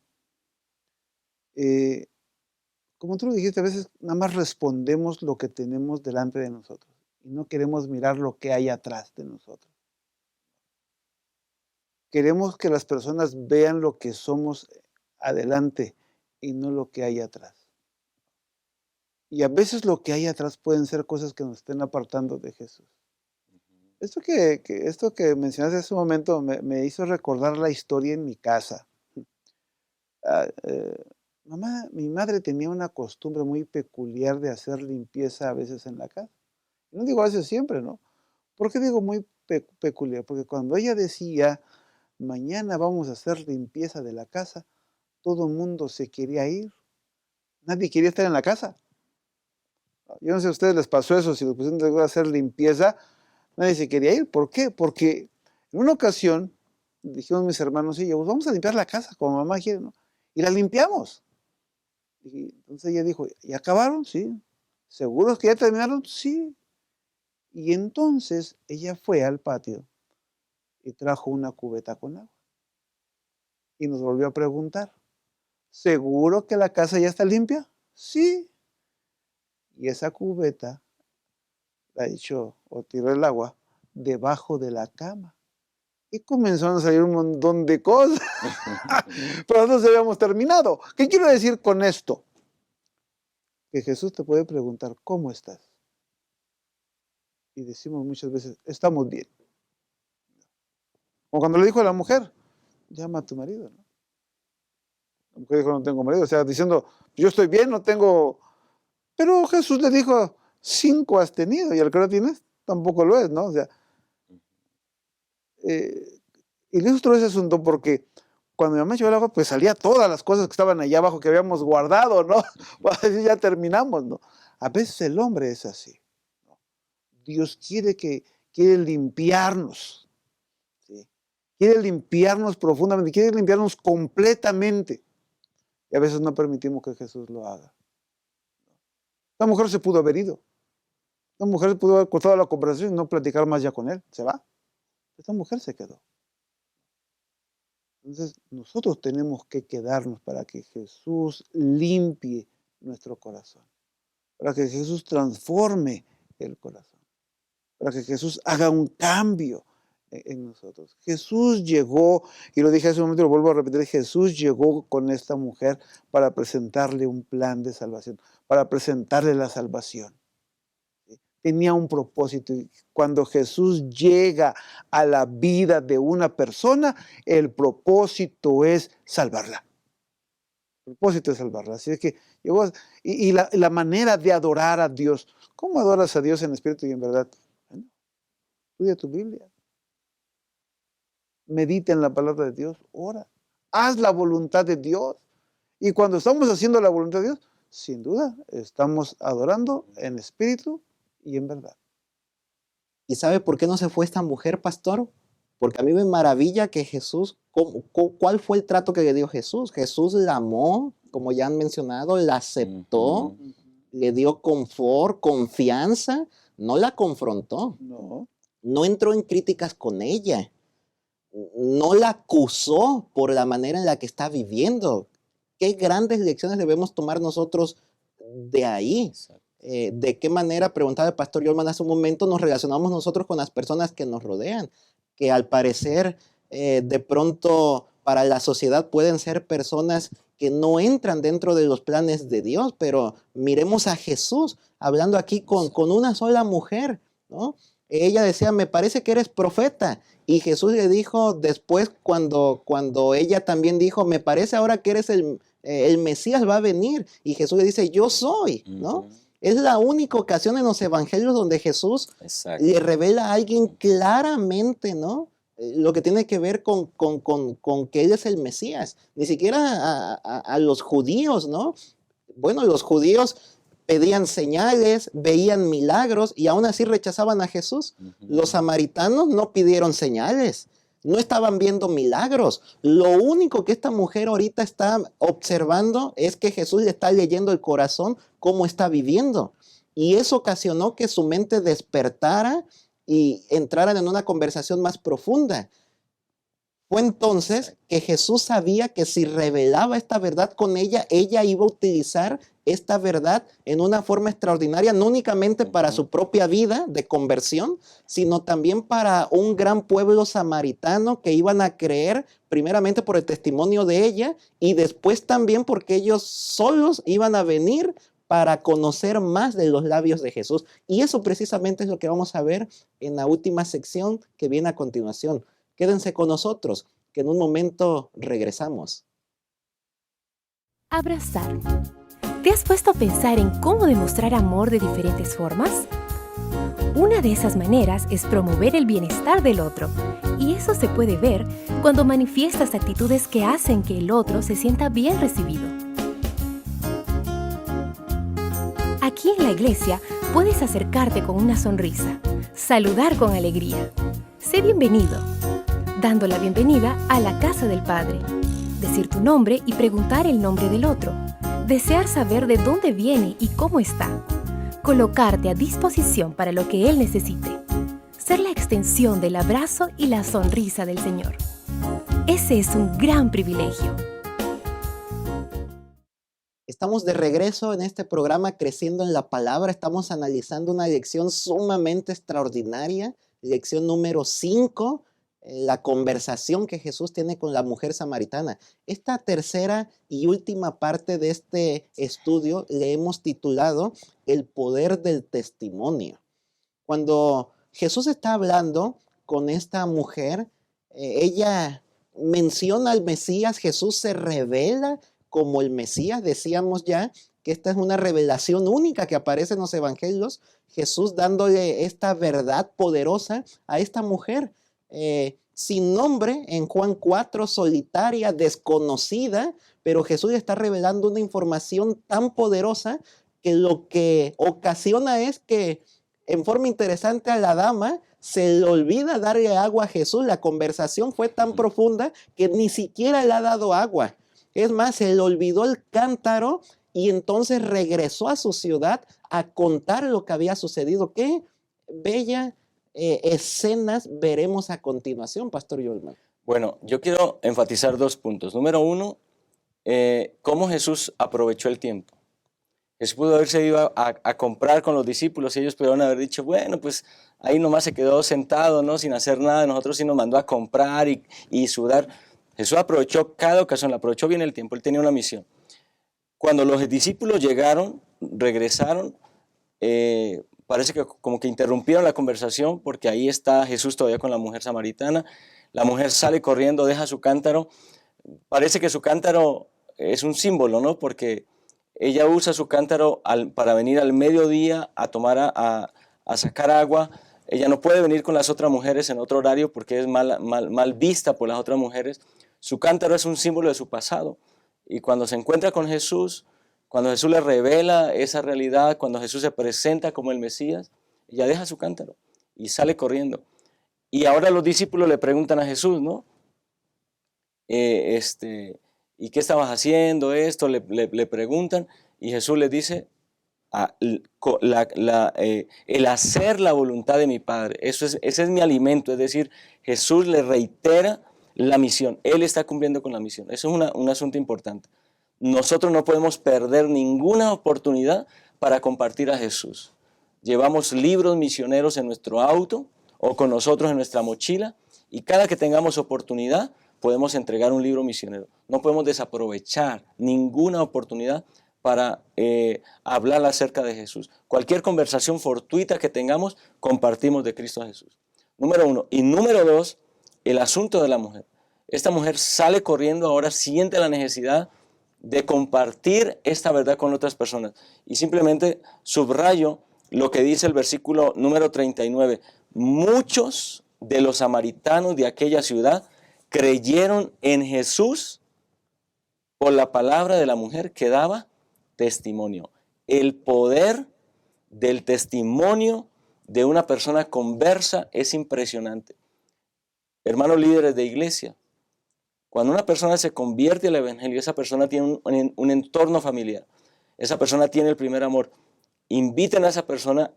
Como tú lo dijiste, a veces nada más respondemos lo que tenemos delante de nosotros y no queremos mirar lo que hay atrás de nosotros. Queremos que las personas vean lo que somos adelante y no lo que hay atrás. Y a veces lo que hay atrás pueden ser cosas que nos estén apartando de Jesús. Esto que mencionaste hace un momento me hizo recordar la historia en mi casa. Mi madre tenía una costumbre muy peculiar de hacer limpieza a veces en la casa. No digo a veces siempre, ¿no? ¿Por qué digo muy peculiar? Porque cuando ella decía, mañana vamos a hacer limpieza de la casa, todo el mundo se quería ir. Nadie quería estar en la casa. Yo no sé si a ustedes les pasó eso, si los pusieron a hacer limpieza, nadie se quería ir. ¿Por qué? Porque en una ocasión dijimos mis hermanos y yo, pues vamos a limpiar la casa como mamá quiere, ¿no? Y la limpiamos. Y entonces ella dijo, ¿y acabaron? Sí. ¿Seguros que ya terminaron? Sí. Y entonces ella fue al patio y trajo una cubeta con agua. Y nos volvió a preguntar, ¿seguro que la casa ya está limpia? Sí. Y esa cubeta la echó o tiró el agua debajo de la cama. Y comenzaron a salir un montón de cosas. Pero nosotros habíamos terminado. ¿Qué quiero decir con esto? Que Jesús te puede preguntar, ¿cómo estás? Y decimos muchas veces, estamos bien. O cuando le dijo a la mujer, llama a tu marido, ¿no? La mujer dijo, no tengo marido. O sea, diciendo, yo estoy bien, no tengo... Pero Jesús le dijo, 5 has tenido y el que no tienes tampoco lo es, ¿no? O sea, ilustro ese asunto porque cuando mi mamá echó el agua, pues salía todas las cosas que estaban allá abajo que habíamos guardado, ¿no? Así ya terminamos, ¿no? A veces el hombre es así, ¿no? Dios quiere limpiarnos, ¿sí? Quiere limpiarnos profundamente, quiere limpiarnos completamente. Y a veces no permitimos que Jesús lo haga. La mujer se pudo haber ido. La mujer pudo haber cortado la conversación y no platicar más ya con él. Se va. Esta mujer se quedó. Entonces, nosotros tenemos que quedarnos para que Jesús limpie nuestro corazón, para que Jesús transforme el corazón, para que Jesús haga un cambio en nosotros. Jesús llegó, y lo dije hace un momento y lo vuelvo a repetir, Jesús llegó con esta mujer para presentarle un plan de salvación, para presentarle la salvación. Tenía un propósito y cuando Jesús llega a la vida de una persona, el propósito es salvarla. El propósito es salvarla. Así es que llegó, y la manera de adorar a Dios. ¿Cómo adoras a Dios en espíritu y en verdad? Bueno, estudia tu Biblia. Medita en la palabra de Dios. Ora. Haz la voluntad de Dios. Y cuando estamos haciendo la voluntad de Dios, sin duda, estamos adorando en espíritu y en verdad. ¿Y sabe por qué no se fue esta mujer, pastor? Porque a mí me maravilla que Jesús, ¿cuál fue el trato que le dio Jesús? Jesús la amó, como ya han mencionado, la aceptó, le dio confort, confianza, no la confrontó, no entró en críticas con ella, no la acusó por la manera en la que está viviendo. ¿Qué grandes lecciones debemos tomar nosotros de ahí? ¿De qué manera, preguntaba el pastor Yolman hace un momento, nos relacionamos nosotros con las personas que nos rodean? Que al parecer, de pronto, para la sociedad pueden ser personas que no entran dentro de los planes de Dios, pero miremos a Jesús hablando aquí con una sola mujer, ¿no? Ella decía, me parece que eres profeta. Y Jesús le dijo después, cuando ella también dijo, me parece ahora que eres el Mesías, va a venir. Y Jesús le dice, yo soy, ¿no? Es la única ocasión en los evangelios donde Jesús le revela a alguien claramente, ¿no? Lo que tiene que ver con que Él es el Mesías. Ni siquiera a los judíos, ¿no? Bueno, los judíos pedían señales, veían milagros y aún así rechazaban a Jesús. Los samaritanos no pidieron señales, no estaban viendo milagros. Lo único que esta mujer ahorita está observando es que Jesús le está leyendo el corazón, cómo está viviendo. Y eso ocasionó que su mente despertara y entraran en una conversación más profunda. Fue entonces que Jesús sabía que si revelaba esta verdad con ella, ella iba a utilizar esta verdad en una forma extraordinaria, no únicamente para su propia vida de conversión, sino también para un gran pueblo samaritano que iban a creer primeramente por el testimonio de ella y después también porque ellos solos iban a venir para conocer más de los labios de Jesús. Y eso precisamente es lo que vamos a ver en la última sección que viene a continuación. Quédense con nosotros, que en un momento regresamos. Abrazar. ¿Te has puesto a pensar en cómo demostrar amor de diferentes formas? Una de esas maneras es promover el bienestar del otro, y eso se puede ver cuando manifiestas actitudes que hacen que el otro se sienta bien recibido. Aquí en la iglesia puedes acercarte con una sonrisa, saludar con alegría. Sé bienvenido, dando la bienvenida a la casa del Padre. Decir tu nombre y preguntar el nombre del otro. Desear saber de dónde viene y cómo está. Colocarte a disposición para lo que Él necesite. Ser la extensión del abrazo y la sonrisa del Señor. Ese es un gran privilegio. Estamos de regreso en este programa Creciendo en la Palabra. Estamos analizando una lección sumamente extraordinaria, lección número 5, la conversación que Jesús tiene con la mujer samaritana. Esta tercera y última parte de este estudio le hemos titulado El poder del testimonio. Cuando Jesús está hablando con esta mujer, ella menciona al Mesías, Jesús se revela como el Mesías. Decíamos ya que esta es una revelación única que aparece en los evangelios, Jesús dándole esta verdad poderosa a esta mujer, sin nombre en Juan 4, solitaria, desconocida, pero Jesús le está revelando una información tan poderosa que lo que ocasiona es que en forma interesante a la dama se le olvida darle agua a Jesús. La conversación fue tan profunda que ni siquiera le ha dado agua. Es más, se le olvidó el cántaro y entonces regresó a su ciudad a contar lo que había sucedido. Qué bella escenas veremos a continuación, Pastor Yolman. Bueno, yo quiero enfatizar 2 puntos. Número 1, cómo Jesús aprovechó el tiempo. Jesús pudo haberse ido a comprar con los discípulos y ellos pudieron haber dicho, bueno, pues ahí nomás se quedó sentado, ¿no? Sin hacer nada. Nosotros sí nos mandó a comprar y sudar. Jesús aprovechó cada ocasión, aprovechó bien el tiempo. Él tenía una misión. Cuando los discípulos llegaron, regresaron, parece que como que interrumpieron la conversación porque ahí está Jesús todavía con la mujer samaritana. La mujer sale corriendo, deja su cántaro. Parece que su cántaro es un símbolo, ¿no? Porque ella usa su cántaro para venir al mediodía a tomar, a sacar agua. Ella no puede venir con las otras mujeres en otro horario porque es mal vista por las otras mujeres. Su cántaro es un símbolo de su pasado. Y cuando se encuentra con Jesús, cuando Jesús le revela esa realidad, cuando Jesús se presenta como el Mesías, ella deja su cántaro y sale corriendo. Y ahora los discípulos le preguntan a Jesús, ¿no? ¿Y qué estabas haciendo? Esto le preguntan y Jesús les dice, el hacer la voluntad de mi Padre, ese es mi alimento. Es decir, Jesús le reitera la misión, Él está cumpliendo con la misión. Eso es un asunto importante. Nosotros no podemos perder ninguna oportunidad para compartir a Jesús. Llevamos libros misioneros en nuestro auto o con nosotros en nuestra mochila y cada que tengamos oportunidad podemos entregar un libro misionero. No podemos desaprovechar ninguna oportunidad para hablar acerca de Jesús. Cualquier conversación fortuita que tengamos, compartimos de Cristo Jesús. Número 1. Y número 2, el asunto de la mujer. Esta mujer sale corriendo, ahora siente la necesidad de compartir esta verdad con otras personas. Y simplemente subrayo lo que dice el versículo número 39. Muchos de los samaritanos de aquella ciudad creyeron en Jesús por la palabra de la mujer que daba testimonio. El poder del testimonio de una persona conversa es impresionante. Hermanos líderes de iglesia, cuando una persona se convierte al evangelio, esa persona tiene un entorno familiar. Esa persona tiene el primer amor. Inviten a esa persona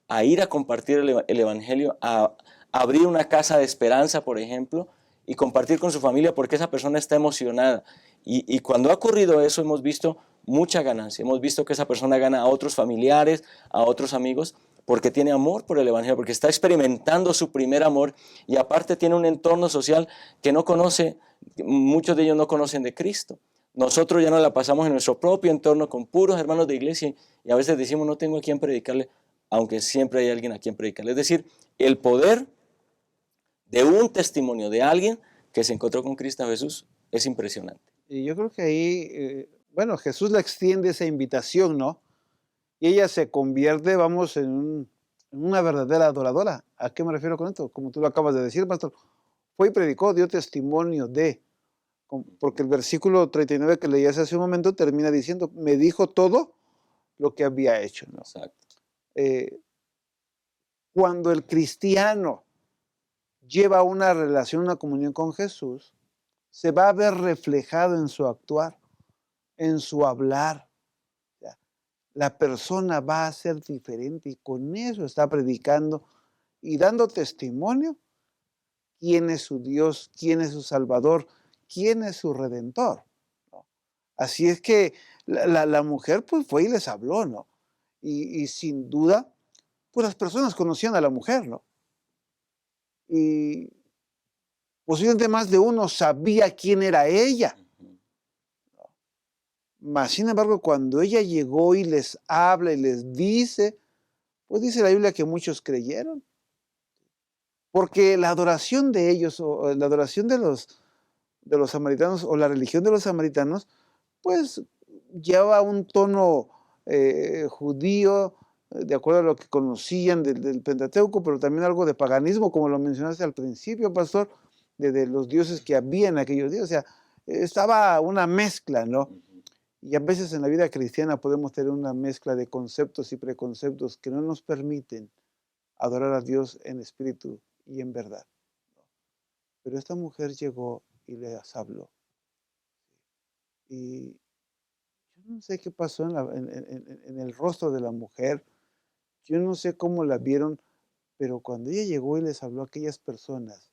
a ir a compartir el evangelio, a abrir una casa de esperanza, por ejemplo, y compartir con su familia porque esa persona está emocionada. Y cuando ha ocurrido eso, hemos visto mucha ganancia. Hemos visto que esa persona gana a otros familiares, a otros amigos, porque tiene amor por el evangelio, porque está experimentando su primer amor y aparte tiene un entorno social que no conoce, muchos de ellos no conocen de Cristo. Nosotros ya nos la pasamos en nuestro propio entorno con puros hermanos de iglesia y a veces decimos no tengo a quien predicarle, aunque siempre hay alguien a quien predicarle. Es decir, el poder de un testimonio de alguien que se encontró con Cristo Jesús es impresionante. Y yo creo que ahí, Jesús le extiende esa invitación, ¿no? Y ella se convierte, en una verdadera adoradora. ¿A qué me refiero con esto? Como tú lo acabas de decir, pastor, fue y predicó, dio testimonio de, porque el versículo 39 que leías hace un momento termina diciendo, me dijo todo lo que había hecho, ¿no? Exacto. Cuando el cristiano lleva una relación, una comunión con Jesús, se va a ver reflejado en su actuar, en su hablar. La persona va a ser diferente y con eso está predicando y dando testimonio quién es su Dios, quién es su Salvador, quién es su Redentor, ¿no? Así es que la mujer pues fue y les habló, ¿no? Y sin duda, pues las personas conocían a la mujer, ¿no? Y posiblemente más de uno sabía quién era ella. Mas, sin embargo, cuando ella llegó y les habla y les dice, pues dice la Biblia que muchos creyeron. Porque la adoración de ellos, o la adoración de los samaritanos, o la religión de los samaritanos, pues lleva un tono judío, de acuerdo a lo que conocían del Pentateuco, pero también algo de paganismo, como lo mencionaste al principio, pastor, de los dioses que había en aquellos días. O sea, estaba una mezcla, ¿no? Y a veces en la vida cristiana podemos tener una mezcla de conceptos y preconceptos que no nos permiten adorar a Dios en espíritu y en verdad. Pero esta mujer llegó y les habló. Y yo no sé qué pasó en el rostro de la mujer. Yo no sé cómo la vieron, pero cuando ella llegó y les habló, aquellas personas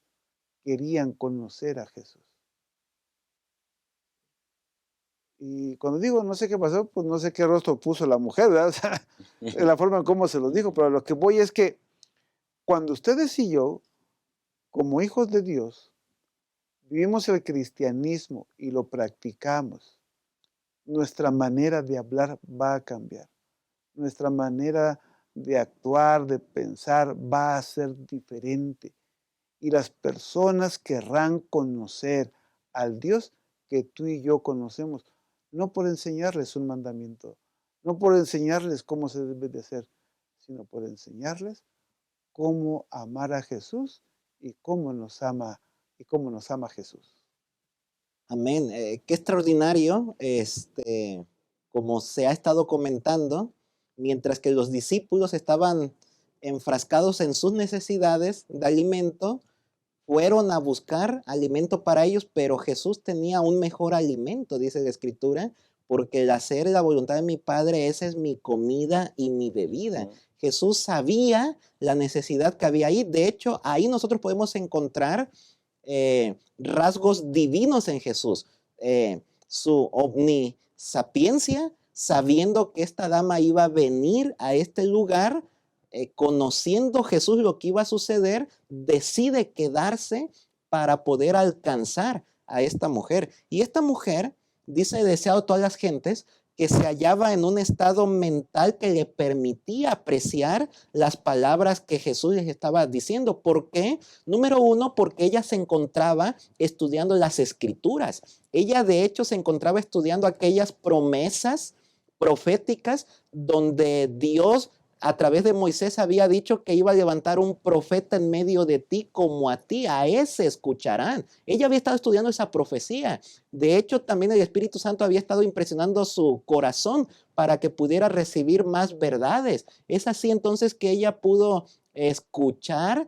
querían conocer a Jesús. Y cuando digo no sé qué pasó, pues no sé qué rostro puso la mujer, ¿verdad? O sea, la forma en cómo se los dijo, pero lo que voy es que cuando ustedes y yo, como hijos de Dios, vivimos el cristianismo y lo practicamos, nuestra manera de hablar va a cambiar. Nuestra manera de actuar, de pensar, va a ser diferente. Y las personas querrán conocer al Dios que tú y yo conocemos, no por enseñarles un mandamiento, no por enseñarles cómo se debe de hacer, sino por enseñarles cómo amar a Jesús y cómo nos ama Jesús. Amén. Qué extraordinario, como se ha estado comentando, mientras que los discípulos estaban enfrascados en sus necesidades de alimento, fueron a buscar alimento para ellos, pero Jesús tenía un mejor alimento, dice la Escritura, porque el hacer la voluntad de mi Padre, esa es mi comida y mi bebida. Jesús sabía la necesidad que había ahí. De hecho, ahí nosotros podemos encontrar rasgos divinos en Jesús. Su omnisapiencia, sabiendo que esta dama iba a venir a este lugar, conociendo Jesús lo que iba a suceder, decide quedarse para poder alcanzar a esta mujer. Y esta mujer, dice deseado todas las gentes, que se hallaba en un estado mental que le permitía apreciar las palabras que Jesús les estaba diciendo. ¿Por qué? Número uno, porque ella se encontraba estudiando las Escrituras. Ella, de hecho, se encontraba estudiando aquellas promesas proféticas donde Dios, a través de Moisés, había dicho que iba a levantar un profeta en medio de ti como a ti, a ese escucharán. Ella había estado estudiando esa profecía. De hecho, también el Espíritu Santo había estado impresionando su corazón para que pudiera recibir más verdades. Es así entonces que ella pudo escuchar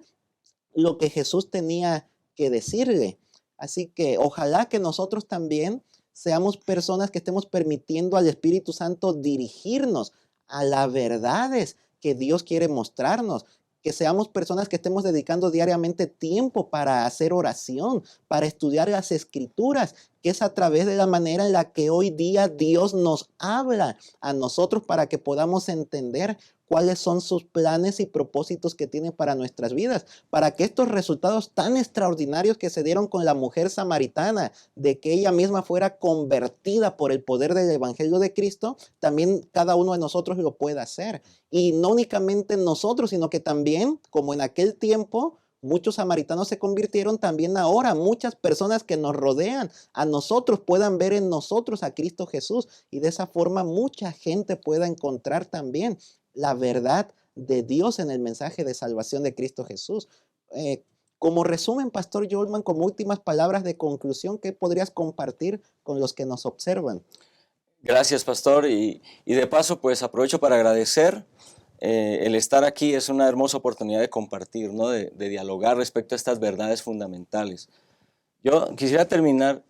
lo que Jesús tenía que decirle. Así que ojalá que nosotros también seamos personas que estemos permitiendo al Espíritu Santo dirigirnos a las verdades que Dios quiere mostrarnos, que seamos personas que estemos dedicando diariamente tiempo para hacer oración, para estudiar las Escrituras, que es a través de la manera en la que hoy día Dios nos habla a nosotros para que podamos entender cuáles son sus planes y propósitos que tiene para nuestras vidas, para que estos resultados tan extraordinarios que se dieron con la mujer samaritana, de que ella misma fuera convertida por el poder del Evangelio de Cristo, también cada uno de nosotros lo pueda hacer. Y no únicamente nosotros, sino que también, como en aquel tiempo, muchos samaritanos se convirtieron, también ahora muchas personas que nos rodean a nosotros puedan ver en nosotros a Cristo Jesús, y de esa forma mucha gente pueda encontrar también la verdad de Dios en el mensaje de salvación de Cristo Jesús. Como resumen, Pastor Jolman, como últimas palabras de conclusión, ¿qué podrías compartir con los que nos observan? Gracias, pastor. Y de paso, pues aprovecho para agradecer el estar aquí. Es una hermosa oportunidad de compartir, ¿no? De dialogar respecto a estas verdades fundamentales. Yo quisiera terminar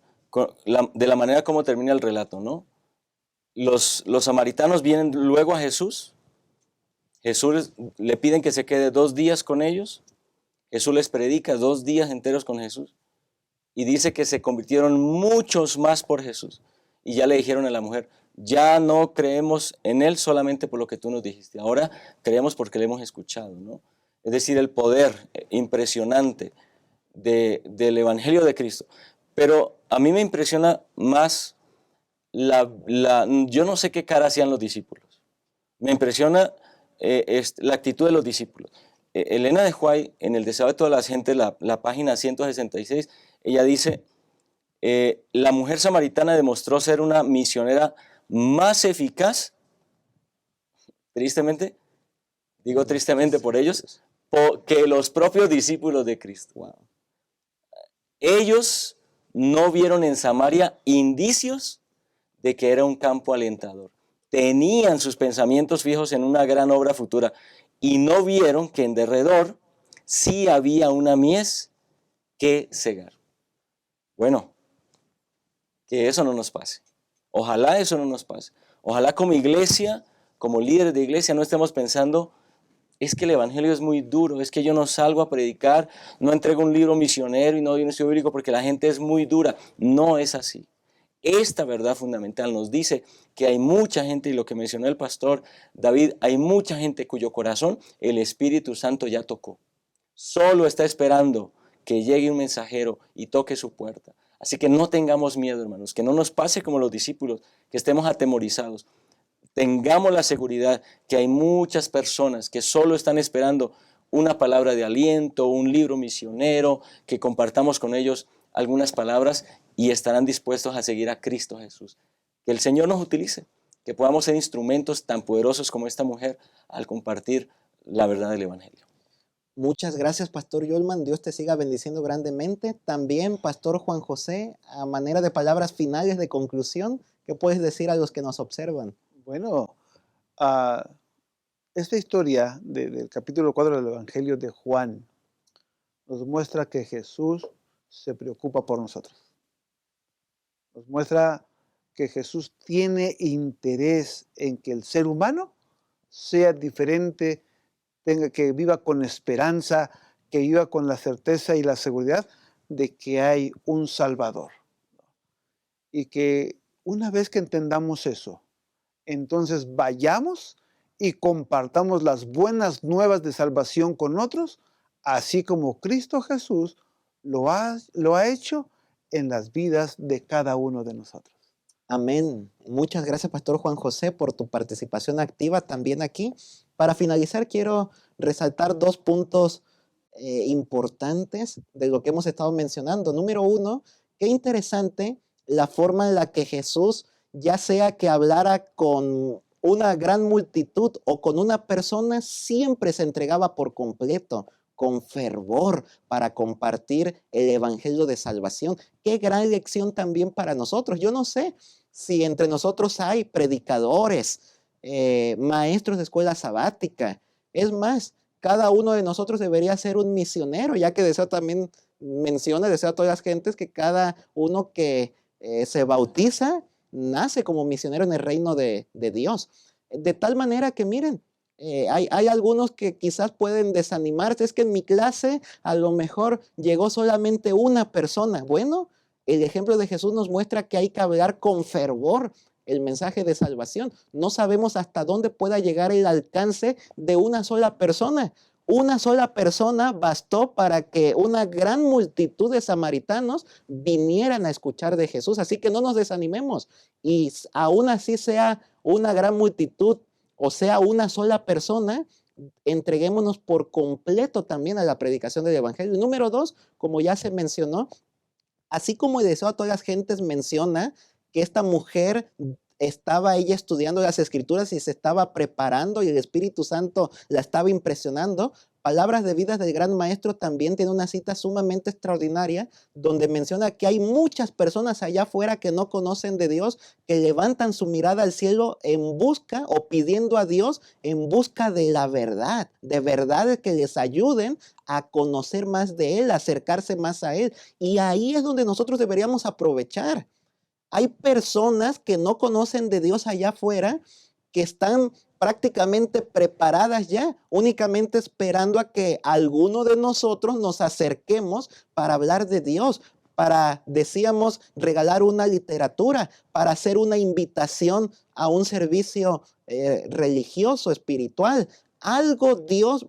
de la manera como termina el relato, ¿no? Los samaritanos vienen luego a Jesús. Jesús le piden que se quede 2 días con ellos. Jesús les predica 2 días enteros con Jesús. Y dice que se convirtieron muchos más por Jesús. Y ya le dijeron a la mujer, ya no creemos en Él solamente por lo que tú nos dijiste. Ahora creemos porque le hemos escuchado, ¿no? Es decir, el poder impresionante del Evangelio de Cristo. Pero a mí me impresiona más yo no sé qué cara hacían los discípulos. Me impresiona la actitud de los discípulos. Elena de White, en El deseo de todas las gentes, la página 166, ella dice, la mujer samaritana demostró ser una misionera más eficaz, tristemente, digo tristemente por ellos, que los propios discípulos de Cristo. Wow. Ellos no vieron en Samaria indicios de que era un campo alentador. Tenían sus pensamientos fijos en una gran obra futura y no vieron que en derredor sí había una mies que cegar. Bueno, que eso no nos pase. Ojalá eso no nos pase. Ojalá como iglesia, como líderes de iglesia, no estemos pensando, es que el evangelio es muy duro, es que yo no salgo a predicar, no entrego un libro misionero y no doy un estudio bíblico porque la gente es muy dura. No es así. Esta verdad fundamental nos dice que hay mucha gente, y lo que mencionó el pastor David, hay mucha gente cuyo corazón el Espíritu Santo ya tocó. Solo está esperando que llegue un mensajero y toque su puerta. Así que no tengamos miedo, hermanos, que no nos pase como los discípulos, que estemos atemorizados. Tengamos la seguridad que hay muchas personas que solo están esperando una palabra de aliento, un libro misionero, que compartamos con ellos algunas palabras y estarán dispuestos a seguir a Cristo Jesús. Que el Señor nos utilice, que podamos ser instrumentos tan poderosos como esta mujer al compartir la verdad del Evangelio. Muchas gracias, Pastor Yolman. Dios te siga bendiciendo grandemente. También, Pastor Juan José, a manera de palabras finales de conclusión, ¿qué puedes decir a los que nos observan? Bueno, esta historia del capítulo 4 del Evangelio de Juan nos muestra que Jesús se preocupa por nosotros. Nos muestra que Jesús tiene interés en que el ser humano sea diferente, que viva con esperanza, que viva con la certeza y la seguridad de que hay un Salvador. Y que una vez que entendamos eso, entonces vayamos y compartamos las buenas nuevas de salvación con otros, así como Cristo Jesús lo ha hecho en las vidas de cada uno de nosotros. Amén. Muchas gracias, Pastor Juan José, por tu participación activa también aquí. Para finalizar, quiero resaltar 2 puntos importantes de lo que hemos estado mencionando. Número 1, qué interesante la forma en la que Jesús, ya sea que hablara con una gran multitud o con una persona, siempre se entregaba por completo, con fervor, para compartir el evangelio de salvación. Qué gran lección también para nosotros. Yo no sé si entre nosotros hay predicadores, maestros de escuela sabática. Es más, cada uno de nosotros debería ser un misionero, ya que deseo también menciona, deseo a todas las gentes que cada uno que se bautiza nace como misionero en el reino de Dios. De tal manera que miren, hay algunos que quizás pueden desanimarse. Es que en mi clase a lo mejor llegó solamente una persona. Bueno, el ejemplo de Jesús nos muestra que hay que hablar con fervor el mensaje de salvación. No sabemos hasta dónde pueda llegar el alcance de una sola persona. Una sola persona bastó para que una gran multitud de samaritanos vinieran a escuchar de Jesús. Así que no nos desanimemos. Y aún así sea una gran multitud o sea una sola persona, entreguémonos por completo también a la predicación del evangelio. Y número 2, como ya se mencionó, así como el deseo a todas las gentes menciona que esta mujer estaba ella estudiando las escrituras y se estaba preparando y el Espíritu Santo la estaba impresionando Palabras de Vida del Gran Maestro también tiene una cita sumamente extraordinaria donde menciona que hay muchas personas allá afuera que no conocen de Dios, que levantan su mirada al cielo en busca o pidiendo a Dios en busca de la verdad, de verdades que les ayuden a conocer más de Él, a acercarse más a Él. Y ahí es donde nosotros deberíamos aprovechar. Hay personas que no conocen de Dios allá afuera, que están prácticamente preparadas ya, únicamente esperando a que alguno de nosotros nos acerquemos para hablar de Dios, para, decíamos, regalar una literatura, para hacer una invitación a un servicio religioso, espiritual. Algo Dios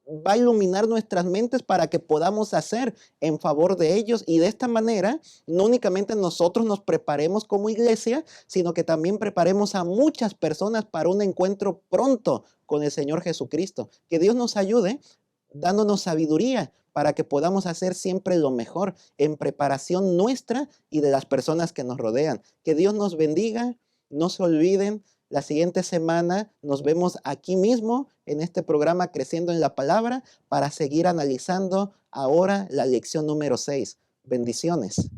va a iluminar nuestras mentes para que podamos hacer en favor de ellos, y de esta manera no únicamente nosotros nos preparemos como iglesia, sino que también preparemos a muchas personas para un encuentro pronto con el Señor Jesucristo. Que Dios nos ayude dándonos sabiduría para que podamos hacer siempre lo mejor en preparación nuestra y de las personas que nos rodean. Que Dios nos bendiga. No se olviden, la siguiente semana nos vemos aquí mismo en este programa Creciendo en la Palabra para seguir analizando ahora la lección número 6. Bendiciones.